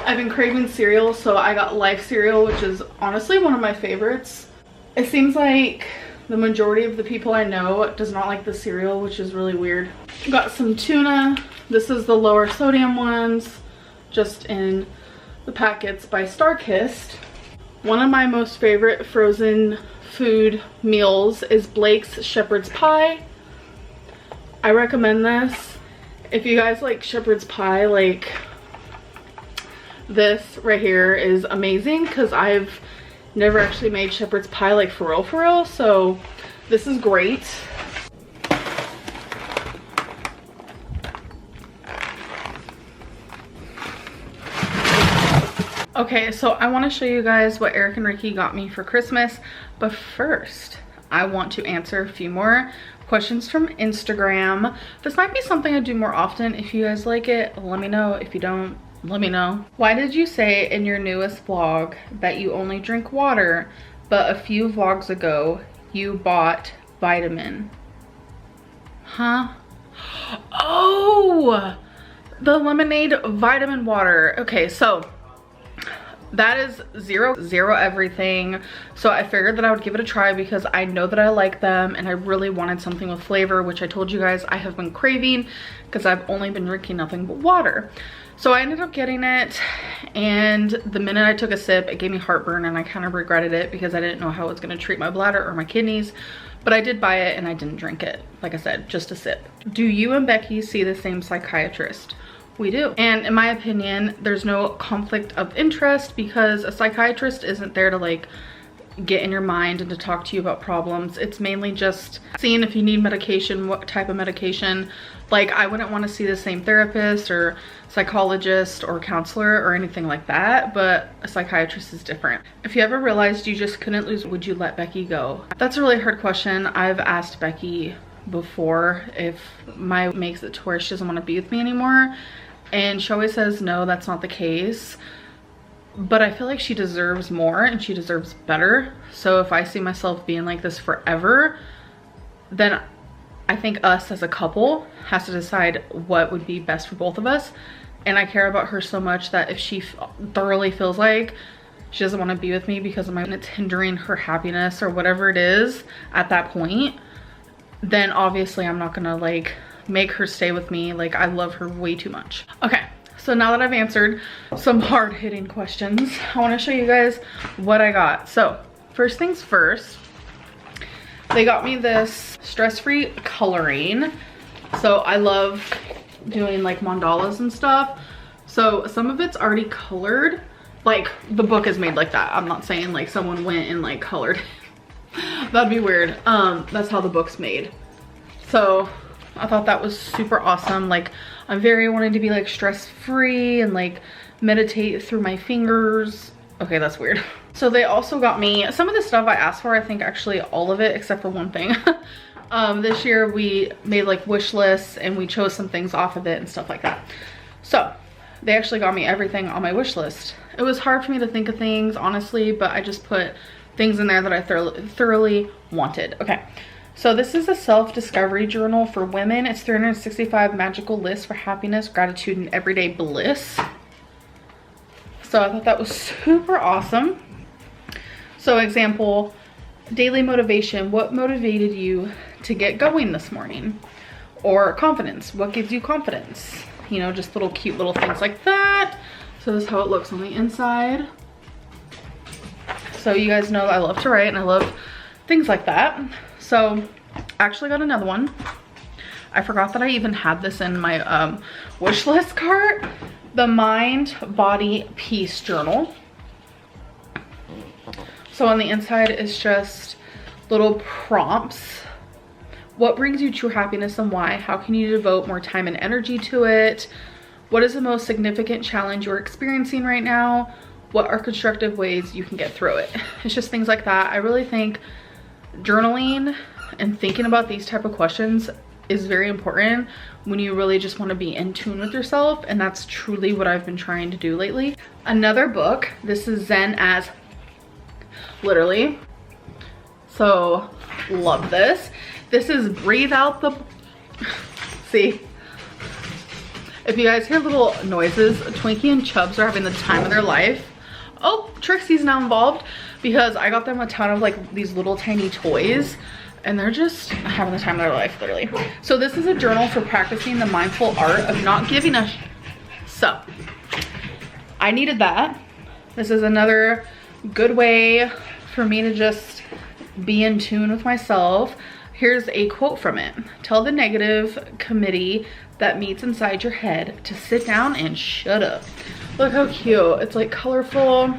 I've been craving cereal, so I got Life cereal, which is honestly one of my favorites. It seems like the majority of the people I know does not like the cereal, which is really weird. Got some tuna. This is the lower sodium ones, just in the packets by Starkist. One of my most favorite frozen food meals is Blake's Shepherd's Pie. I recommend this. If you guys like shepherd's pie, like this right here is amazing, because I've never actually made shepherd's pie like for real, so this is great. Okay, so I want to show you guys what Eric and Ricky got me for Christmas, but first I want to answer a few more questions from Instagram. This might be something I do more often. If you guys like it, let me know. If you don't, let me know. Why did you say in your newest vlog that you only drink water, but a few vlogs ago you bought vitamin? Huh? Oh, the lemonade vitamin water. Okay, so that is zero everything. So I figured that I would give it a try because I know that I like them, and I really wanted something with flavor, which I told you guys I have been craving because I've only been drinking nothing but water. So I ended up getting it, and the minute I took a sip, it gave me heartburn, and I kind of regretted it because I didn't know how it was going to treat my bladder or my kidneys. But I did buy it and I didn't drink it. Like I said, just a sip. Do you and Becky see the same psychiatrist? We do. And in my opinion, there's no conflict of interest because a psychiatrist isn't there to like get in your mind and to talk to you about problems. It's mainly just seeing if you need medication, what type of medication. Like, I wouldn't want to see the same therapist or psychologist or counselor or anything like that, but a psychiatrist is different. If you ever realized you just couldn't lose, would you let Becky go? That's a really hard question. I've asked Becky before if my makes it to where she doesn't want to be with me anymore, and she always says no, that's not the case. But I feel like she deserves more and she deserves better. So if I see myself being like this forever, then I think us as a couple has to decide what would be best for both of us. And I care about her so much that if she thoroughly feels like she doesn't want to be with me because of my, and it's hindering her happiness or whatever it is at that point, then obviously I'm not gonna like make her stay with me. Like, I love her way too much. Okay, so now that I've answered some hard-hitting questions, I want to show you guys what I got. So first things first, they got me this stress-free coloring. So I love doing like mandalas and stuff. So some of it's already colored. Like, the book is made like that. I'm not saying like someone went and like colored. That'd be weird. That's how the book's made. So I thought that was super awesome. Like, I'm very wanting to be like stress-free and like meditate through my fingers. Okay, that's weird. So they also got me some of the stuff I asked for. I think actually all of it except for one thing. This year we made like wish lists and we chose some things off of it and stuff like that. So they actually got me everything on my wish list. It was hard for me to think of things, honestly, but I just put things in there that I thoroughly wanted. Okay, so this is a self-discovery journal for women. It's 365 magical lists for happiness, gratitude, and everyday bliss. So I thought that was super awesome. So example, daily motivation. What motivated you to get going this morning? Or confidence. What gives you confidence? You know, just little cute little things like that. So this is how it looks on the inside. So you guys know I love to write and I love things like that. So I actually got another one. I forgot that I even had this in my wish list cart. The Mind, Body, Peace Journal. So on the inside is just little prompts. What brings you true happiness and why? How can you devote more time and energy to it? What is the most significant challenge you're experiencing right now? What are constructive ways you can get through it? It's just things like that. I really think journaling and thinking about these type of questions is very important when you really just want to be in tune with yourself, and that's truly what I've been trying to do lately. Another book, this is Zen as literally. So love this. This is Breathe Out the see, if you guys hear little noises, Twinkie and Chubbs are having the time of their life. Oh, Trixie's now involved because I got them a ton of like these little tiny toys and they're just having the time of their life, literally. So this is a journal for practicing the mindful art of not giving a so I needed that. This is another good way for me to just be in tune with myself. Here's a quote from it. Tell the negative committee that meets inside your head to sit down and shut up. Look how cute. It's like colorful.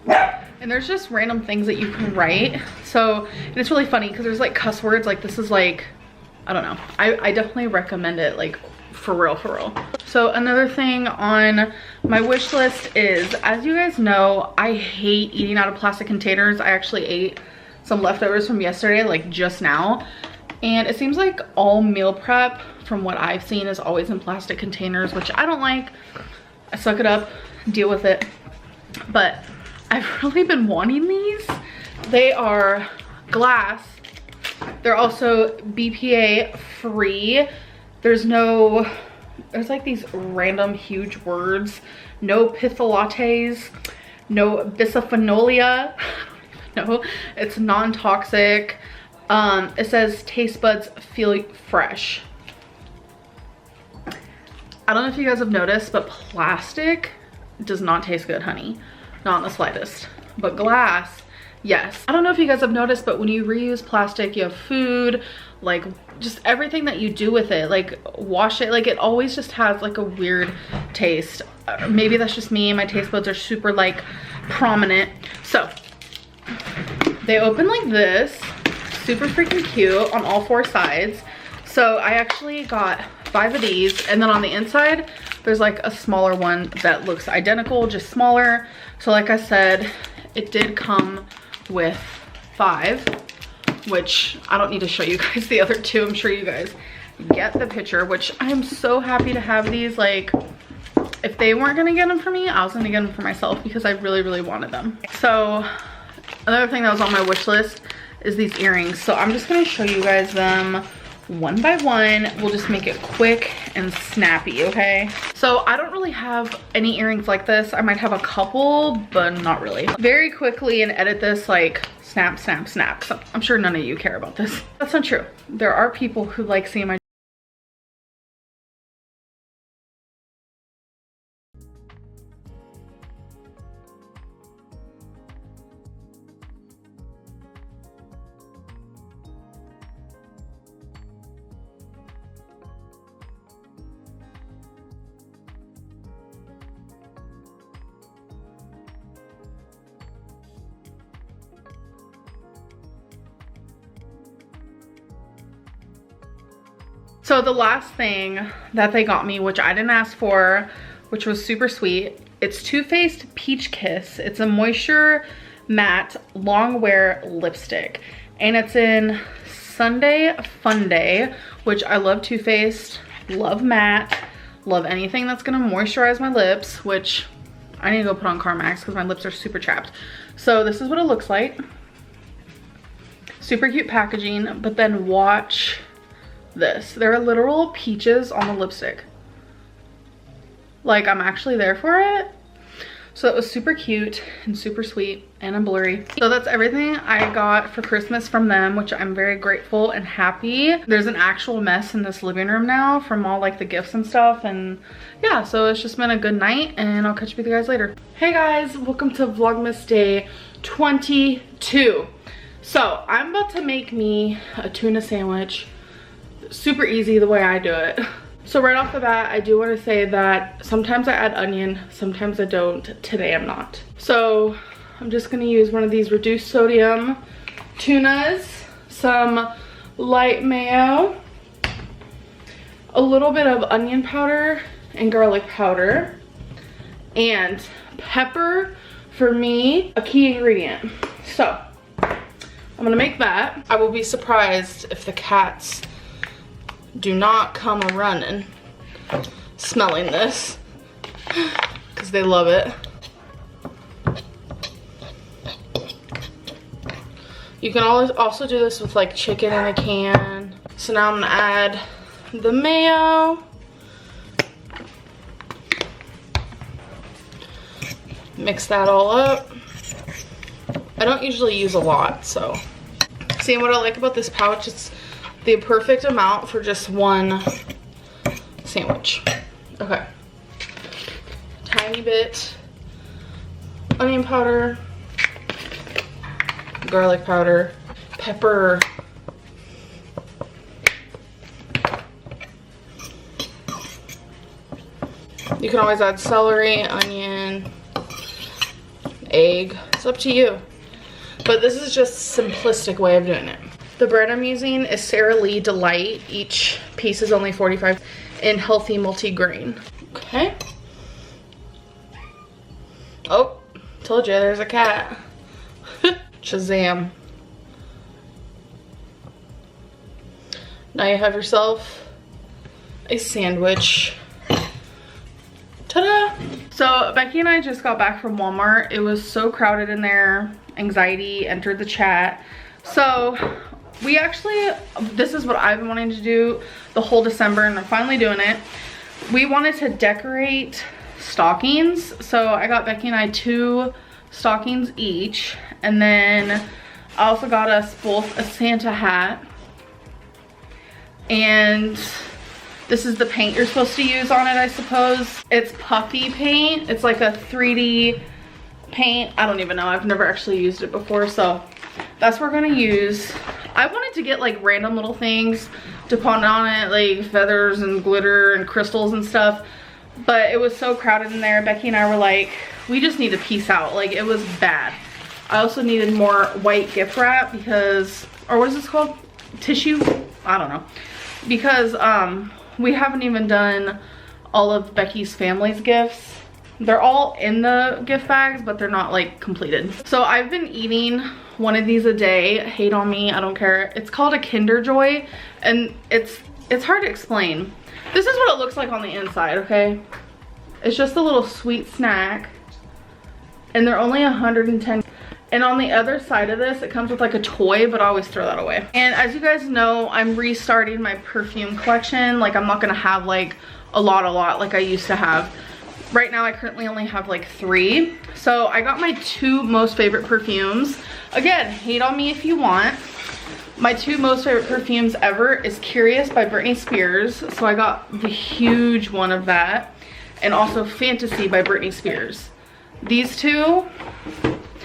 And there's just random things that you can write. So, and it's really funny because there's like cuss words. Like this is like, I don't know. I definitely recommend it, like for real, for real. So another thing on my wish list is, as you guys know, I hate eating out of plastic containers. I actually ate some leftovers from yesterday, like just now. And it seems like all meal prep from what I've seen is always in plastic containers, which I don't like. I suck it up, deal with it. But I've really been wanting these. They are glass. They're also BPA free. There's like these random huge words. No pithalates, no bisophenolia. No, it's non-toxic. It says taste buds feel fresh. I don't know if you guys have noticed, but plastic does not taste good, honey. Not in the slightest. But glass, yes. I don't know if you guys have noticed, but when you reuse plastic, you have food, like just everything that you do with it, like wash it, like it always just has like a weird taste. Maybe that's just me. My taste buds are super like prominent. So they open like this, super freaking cute on all four sides. So I actually got 5 of these, and then on the inside there's like a smaller one that looks identical, just smaller. So like I said, it did come with 5, which I don't need to show you guys the other 2. I'm sure you guys get the picture, which I'm so happy to have these. Like, if they weren't gonna get them for me, I was gonna get them for myself because I really, really wanted them. So another thing that was on my wish list is these earrings. So I'm just gonna show you guys them one by one. We'll just make it quick and snappy, okay? So I don't really have any earrings like this. I might have a couple, but not really. Very quickly and edit this like snap, snap, snap. So I'm sure none of you care about this. That's not true. There are people who like seeing my So the last thing that they got me, which I didn't ask for, which was super sweet, it's Too Faced Peach Kiss. It's a moisture matte long wear lipstick. And it's in Sunday Fun Day, which I love Too Faced, love matte, love anything that's gonna moisturize my lips, which I need to go put on Carmax because my lips are super chapped. So this is what it looks like. Super cute packaging, but then watch this. There are literal peaches on the lipstick. Like, I'm actually there for it. So it was super cute and super sweet, and I'm blurry. So that's everything I got for Christmas from them, which I'm very grateful and happy. There's an actual mess in this living room now from all like the gifts and stuff, and yeah, so it's just been a good night, and I'll catch up with you guys later. Hey guys, welcome to Vlogmas Day 22. So I'm about to make me a tuna sandwich. Super easy the way I do it. So right off the bat, I do want to say that sometimes I add onion, sometimes I don't. Today I'm not. So I'm just going to use one of these reduced sodium tunas, some light mayo, a little bit of onion powder and garlic powder, and pepper for me, a key ingredient. So I'm going to make that. I will be surprised if the cats do not come running smelling this because they love it. You can always also do this with like chicken in a can. So now I'm gonna add the mayo, mix that all up. I don't usually use a lot, so see, what I like about this pouch, it's the perfect amount for just one sandwich. Okay. Tiny bit onion powder, garlic powder, pepper, you can always add celery, onion, egg. It's up to you. But this is just a simplistic way of doing it. The bread I'm using is Sara Lee Delight. Each piece is only 45 in healthy multi-grain. Okay. Oh, told you there's a cat. Shazam. Now you have yourself a sandwich. Ta-da! So Becky and I just got back from Walmart. It was so crowded in there. Anxiety entered the chat. So we actually, this is what I've been wanting to do the whole December, and I'm finally doing it. We wanted to decorate stockings. So I got Becky and I 2 stockings each. And then I also got us both a Santa hat. And this is the paint you're supposed to use on it, I suppose. It's puffy paint. It's like a 3D paint. I don't even know. I've never actually used it before, so that's what we're gonna use. I wanted to get like random little things to put on it, like feathers and glitter and crystals and stuff, but it was so crowded in there. Becky and I were like, we just need to peace out. Like, it was bad. I also needed more white gift wrap because, or what is this called? Tissue? I don't know. Because we haven't even done all of Becky's family's gifts. They're all in the gift bags, but they're not like completed. So I've been eating one of these a day. Hate on me, I don't care. It's called a Kinder Joy, and it's hard to explain. This is what it looks like on the inside, okay? It's just a little sweet snack, and they're only 110. And on the other side of this, it comes with like a toy, but I always throw that away. And as you guys know, I'm restarting my perfume collection. Like I'm not gonna have like a lot like I used to have. Right now I currently only have like 3. So I got my 2 most favorite perfumes. Again, hate on me if you want. My 2 most favorite perfumes ever is Curious by Britney Spears. So I got the huge one of that. And also Fantasy by Britney Spears. These 2,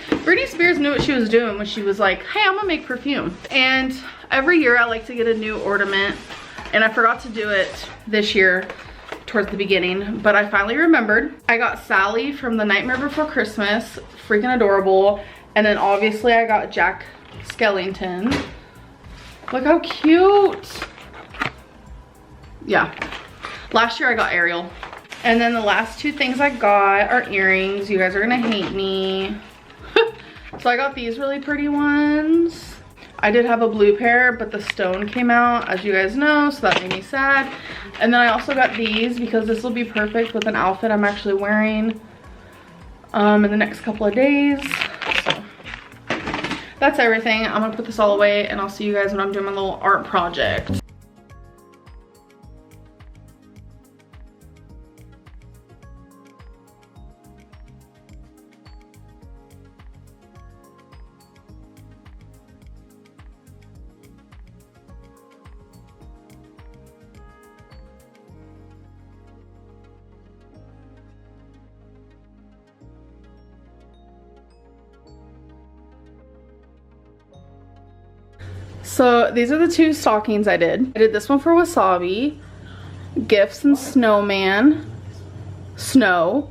Britney Spears knew what she was doing when she was like, hey, I'm gonna make perfume. And every year I like to get a new ornament. And I forgot to do it this year towards the beginning, but I finally remembered. I got Sally from The Nightmare Before Christmas, freaking adorable. And then obviously I got Jack Skellington. Look how cute. Yeah, last year I got Ariel. And then the last 2 things I got are earrings. You guys are gonna hate me. So I got these really pretty ones. I did have a blue pair, but the stone came out, as you guys know, so that made me sad. And then I also got these because this will be perfect with an outfit I'm actually wearing in the next couple of days. So that's everything. I'm gonna put this all away and I'll see you guys when I'm doing my little art project. So these are the 2 stockings I did. I did this one for Wasabi, Gifts and Snowman, Snow,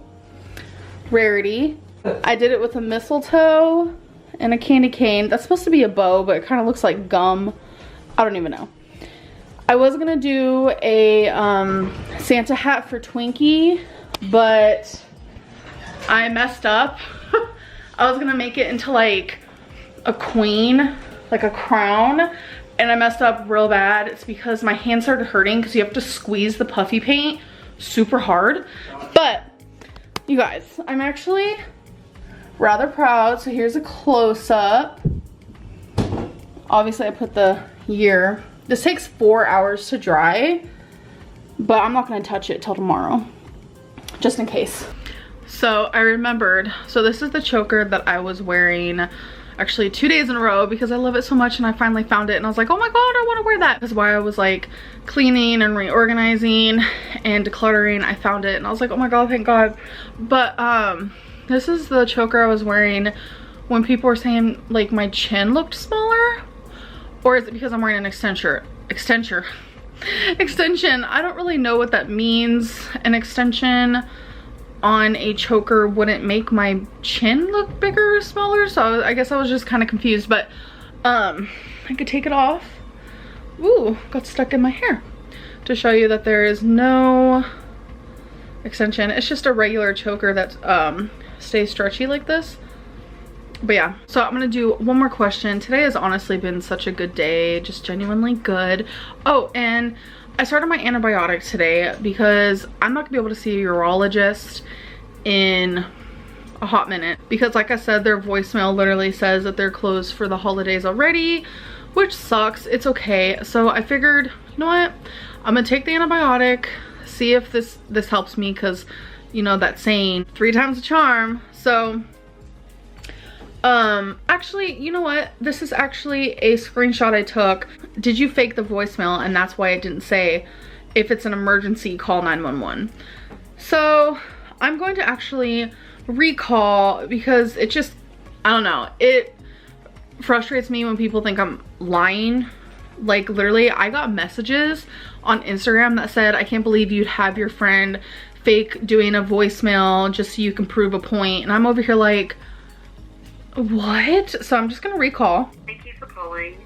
Rarity. I did it with a mistletoe and a candy cane. That's supposed to be a bow, but it kind of looks like gum. I don't even know. I was gonna do a Santa hat for Twinkie, but I messed up. I was gonna make it into like a queen, like a crown, and I messed up real bad. It's because my hand started hurting because you have to squeeze the puffy paint super hard. But you guys, I'm actually rather proud. So here's a close-up. Obviously I put the year. This takes 4 hours to dry, but I'm not gonna touch it till tomorrow, just in case. So I remembered, so this is the choker that I was wearing actually 2 days in a row because I love it so much, and I finally found it and I was like, oh my god, I want to wear that. That's why I was like cleaning and reorganizing and decluttering. I found it and I was like, oh my god, thank god. But this is the choker I was wearing when people were saying like my chin looked smaller. Or is it because I'm wearing an extension? I don't really know what that means. An extension on a choker wouldn't make my chin look bigger or smaller, so I guess I was just kind of confused. But I could take it off. Ooh, got stuck in my hair. To show you that there is no extension. It's just a regular choker that stays stretchy like this. But yeah, so I'm gonna do one more question. Today has honestly been such a good day, just genuinely good. Oh, and I started my antibiotics today because I'm not gonna be able to see a urologist in a hot minute because, like I said, their voicemail literally says that they're closed for the holidays already, which sucks. It's okay. So I figured, you know what, I'm gonna take the antibiotic, see if this helps me, because you know that saying, 3 times a charm. So actually, you know what, this is actually a screenshot I took. Did you fake the voicemail? And that's why it didn't say if it's an emergency, call 911. So I'm going to actually recall because it just, I don't know, it frustrates me when people think I'm lying. Like literally I got messages on Instagram that said, I can't believe you'd have your friend fake doing a voicemail just so you can prove a point. And I'm over here like, what? So I'm just gonna recall. Thank you for calling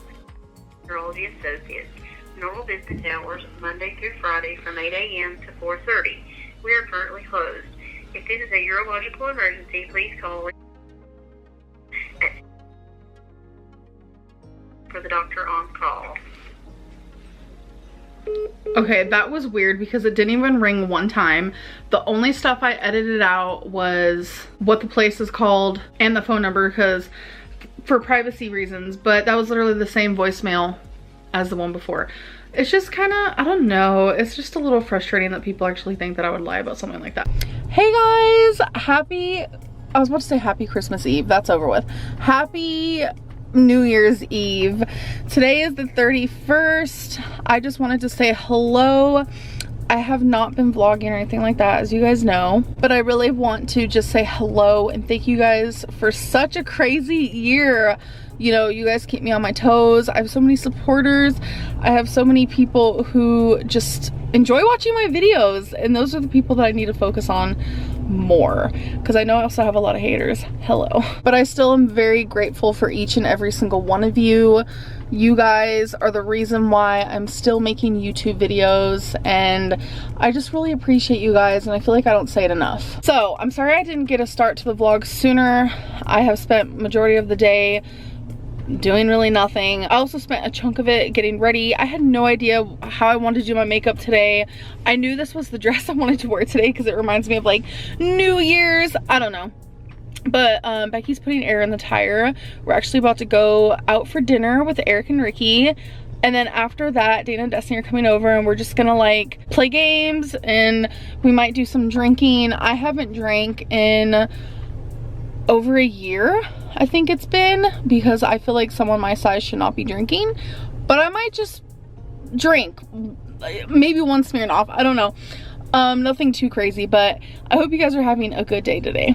Urology Associates. Normal business hours Monday through Friday from 8 a.m. to 4:30. We are currently closed. If this is a urological emergency, please call for the doctor on call. Okay, that was weird because it didn't even ring one time. The only stuff I edited out was what the place is called and the phone number because for privacy reasons, but that was literally the same voicemail as the one before. It's just kind of, I don't know, it's just a little frustrating that people actually think that I would lie about something like that. Hey guys, I was about to say happy Christmas Eve, that's over with. Happy New Year's Eve. Today is the 31st. I just wanted to say hello. I have not been vlogging or anything like that, as you guys know, but I really want to just say hello and thank you guys for such a crazy year. You know, you guys keep me on my toes. I have so many supporters. I have so many people who just enjoy watching my videos, and those are the people that I need to focus on more, because I know I also have a lot of haters. Hello. But I still am very grateful for each and every single one of you. You guys are the reason why I'm still making YouTube videos, and I just really appreciate you guys, and I feel like I don't say it enough. So I'm sorry I didn't get a start to the vlog sooner. I have spent majority of the day doing really nothing. I also spent a chunk of it getting ready. I had no idea how I wanted to do my makeup today. I knew this was the dress I wanted to wear today because it reminds me of like New Year's. I don't know. But Becky's putting air in the tire. We're actually about to go out for dinner with Eric and Ricky. And then after that, Dana and Destiny are coming over and we're just gonna like play games and we might do some drinking. I haven't drank in over a year, I think it's been, because I feel like someone my size should not be drinking, but I might just drink, maybe one Smirnoff, I don't know. Nothing too crazy, but I hope you guys are having a good day today.